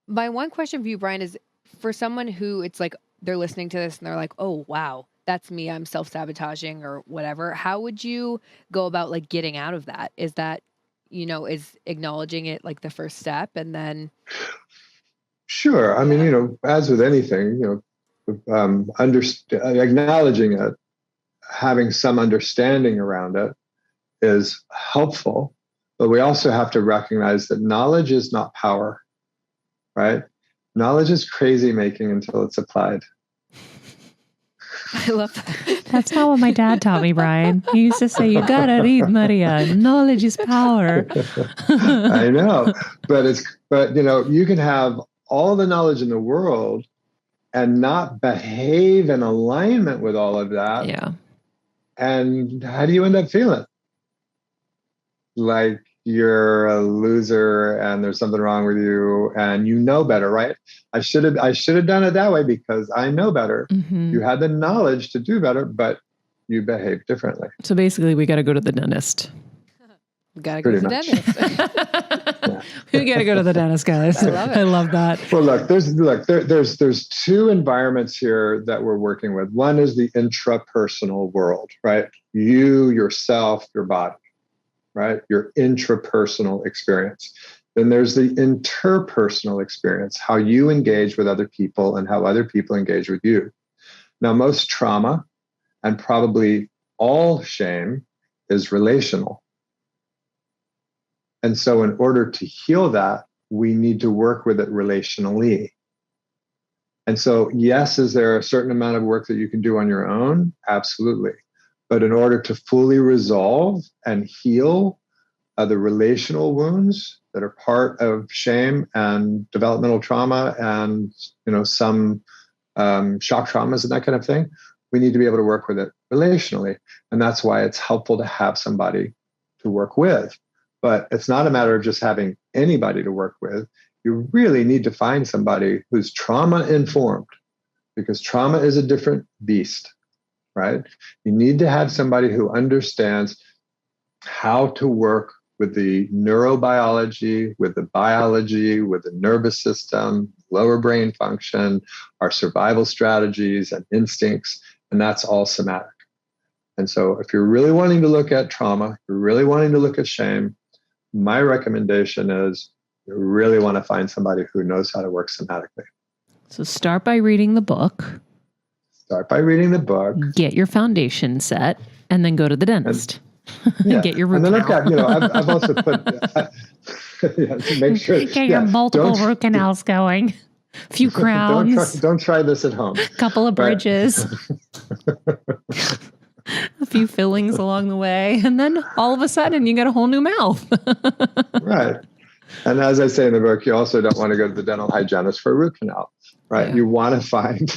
my one question for you, Brian, is for someone who it's like they're listening to this and they're like, oh, wow, that's me. I'm self-sabotaging or whatever. How would you go about like getting out of that? Is that, is acknowledging it like the first step and then? Sure. I mean, as with anything, acknowledging it, having some understanding around it is helpful. But we also have to recognize that knowledge is not power, right? Knowledge is crazy making until it's applied. I love that. That's not what my dad taught me, Brian. He used to say, you gotta read, Maria. Knowledge is power. I know. But you can have all the knowledge in the world and not behave in alignment with all of that. Yeah. And how do you end up feeling? Like you're a loser and there's something wrong with you and you know better, right? I should have done it that way because I know better. Mm-hmm. You had the knowledge to do better, but you behave differently. So basically we got to go to the dentist. We got to go to the dentist. We got to go to the dentist, guys. I love it. I love that. Well, there's two environments here that we're working with. One is the intrapersonal world, right? You, yourself, your body. Right? Your intrapersonal experience. Then there's the interpersonal experience, how you engage with other people and how other people engage with you. Now, most trauma and probably all shame is relational. And so in order to heal that, we need to work with it relationally. And so, yes, is there a certain amount of work that you can do on your own? Absolutely. But in order to fully resolve and heal the relational wounds that are part of shame and developmental trauma and some shock traumas and that kind of thing, we need to be able to work with it relationally. And that's why it's helpful to have somebody to work with. But it's not a matter of just having anybody to work with. You really need to find somebody who's trauma informed, because trauma is a different beast. Right? You need to have somebody who understands how to work with the neurobiology, with the biology, with the nervous system, lower brain function, our survival strategies and instincts, and that's all somatic. And so if you're really wanting to look at trauma, you're really wanting to look at shame, my recommendation is you really want to find somebody who knows how to work somatically. So start by reading the book. Start by reading the book. Get your foundation set, and then go to the dentist. And get your root canal. And then I've also put to make sure get your multiple root canals going. A few crowns. Don't try this at home. A couple of bridges. A few fillings along the way, and then all of a sudden you got a whole new mouth. Right. And as I say in the book, you also don't want to go to the dental hygienist for a root canal, right? Yeah. You want to find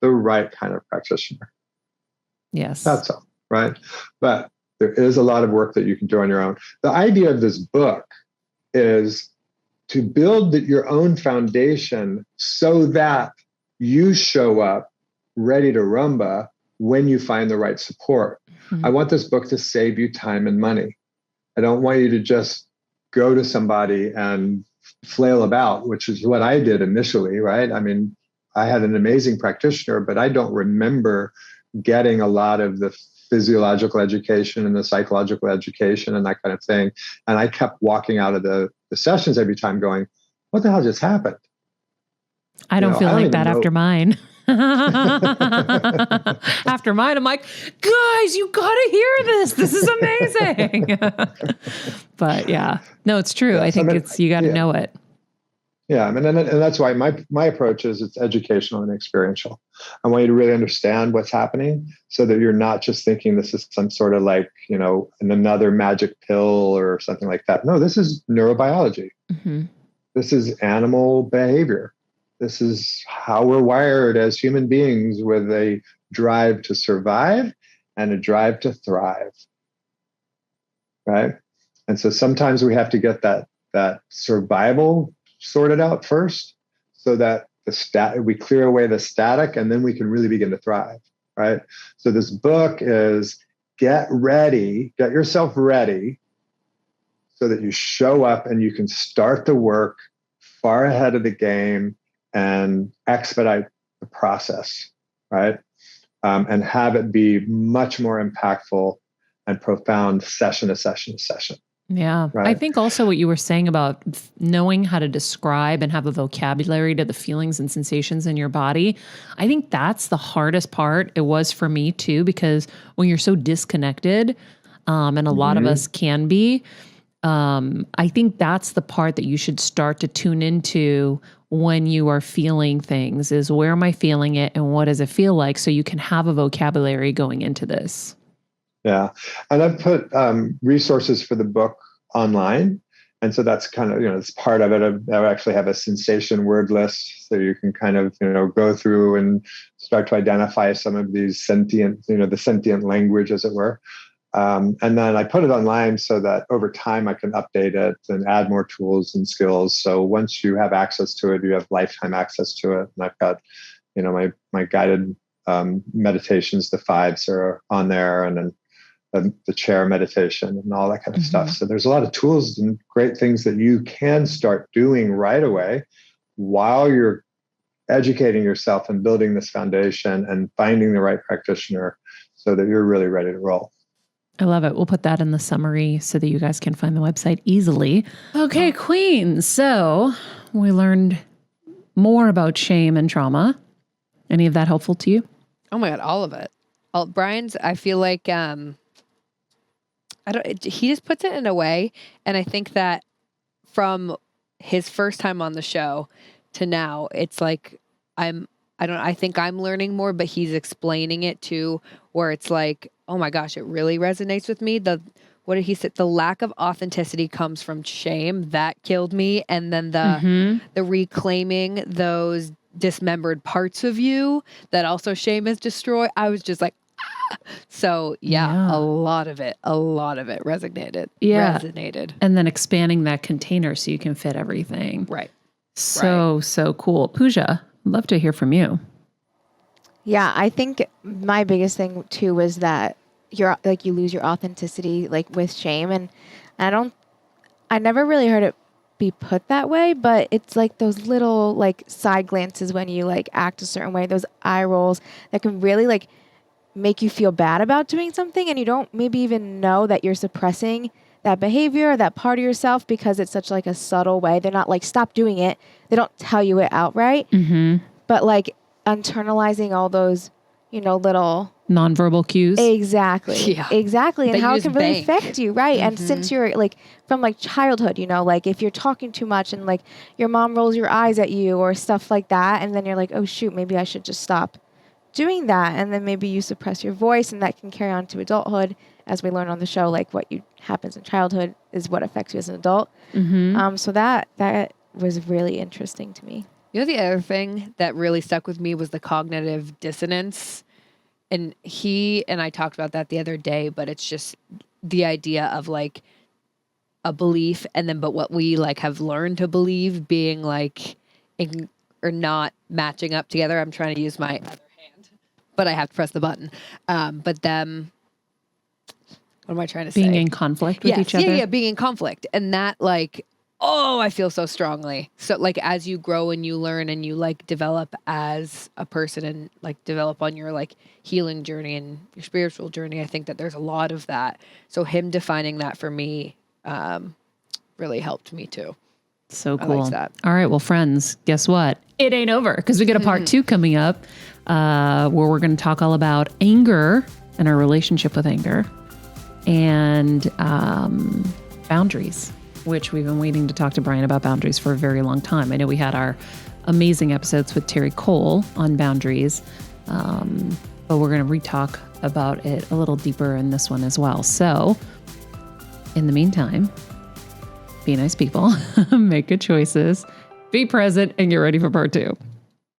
the right kind of practitioner. Yes. That's all, right? But there is a lot of work that you can do on your own. The idea of this book is to build your own foundation so that you show up ready to rumba when you find the right support. Mm-hmm. I want this book to save you time and money. I don't want you to just go to somebody and flail about, which is what I did initially, right? I mean, I had an amazing practitioner, but I don't remember getting a lot of the physiological education and the psychological education and that kind of thing. And I kept walking out of the sessions every time going, what the hell just happened? I don't feel like that after mine. After mine, I'm like, guys, you got to hear this. This is amazing. But yeah, no, it's true. I think you got to know it. Yeah, and that's why my approach is it's educational and experiential. I want you to really understand what's happening so that you're not just thinking this is some sort of like, another magic pill or something like that. No, this is neurobiology. Mm-hmm. This is animal behavior. This is how we're wired as human beings with a drive to survive and a drive to thrive. Right? And so sometimes we have to get that survival sorted out first so that we clear away the static and then we can really begin to thrive, right? So this book is get yourself ready so that you show up and you can start the work far ahead of the game and expedite the process, right? And have it be much more impactful and profound session to session to session. Yeah. Right. I think also what you were saying about knowing how to describe and have a vocabulary to the feelings and sensations in your body, I think that's the hardest part. It was for me too, because when you're so disconnected, and a lot of us can be, I think that's the part that you should start to tune into when you are feeling things is where am I feeling it and what does it feel like? So you can have a vocabulary going into this. Yeah. And I've put resources for the book online. And so that's kind of, it's part of it. I actually have a sensation word list. So you can kind of, go through and start to identify some of these the sentient language, as it were. And then I put it online so that over time I can update it and add more tools and skills. So once you have access to it, you have lifetime access to it. And I've got, my guided meditations, the 5s are on there, and then the chair meditation and all that kind of stuff. So there's a lot of tools and great things that you can start doing right away while you're educating yourself and building this foundation and finding the right practitioner so that you're really ready to roll. I love it. We'll put that in the summary so that you guys can find the website easily. Okay, Queen. So we learned more about shame and trauma. Any of that helpful to you? Oh my God, all of it. Brian's, I feel like, he just puts it in a way. And I think that from his first time on the show to now, it's like, I think I'm learning more, but he's explaining it too, where it's like, oh my gosh, it really resonates with me. What did he say? The lack of authenticity comes from shame. That killed me. And then the reclaiming those dismembered parts of you that also shame has destroyed. I was just like, So yeah, a lot of it resonated. Yeah. Resonated. And then expanding that container so you can fit everything. Right. So cool. Pooja, I'd love to hear from you. Yeah, I think my biggest thing too was that you lose your authenticity with shame, and I never really heard it be put that way, but it's like those little side glances when you act a certain way, those eye rolls that can really make you feel bad about doing something, and you don't maybe even know that you're suppressing that behavior or that part of yourself because it's such a subtle way. They're not stop doing it. They don't tell you it outright, but internalizing all those, little nonverbal cues. Exactly. Yeah. Exactly. And that how it can really affect you. Right. And since you're from childhood, if you're talking too much and your mom rolls your eyes at you or stuff like that, and then you're like, oh shoot, maybe I should just stop doing that. And then maybe you suppress your voice, and that can carry on to adulthood, as we learn on the show, what happens in childhood is what affects you as an adult. So that was really interesting to me. The other thing that really stuck with me was the cognitive dissonance. And he and I talked about that the other day, but it's just the idea of a belief, and then but what we have learned to believe being or not matching up together. I'm trying to use my other hand, but I have to press the button. But them, what am I trying to say? Being in conflict with each other. Yeah, being in conflict. And that oh, I feel so strongly. So as you grow and you learn and you develop as a person and develop on your healing journey and your spiritual journey, I think that there's a lot of that. So him defining that for me really helped me too. So cool. I like that. All right. Well, friends, guess what? It ain't over, because we got a part 2 coming up. where we're going to talk all about anger and our relationship with anger and boundaries, which we've been waiting to talk to Brian about boundaries for a very long time. I know we had our amazing episodes with Terry Cole on boundaries, but we're going to re-talk about it a little deeper in this one as well. So in the meantime, be nice people, make good choices, be present, and get ready for part 2.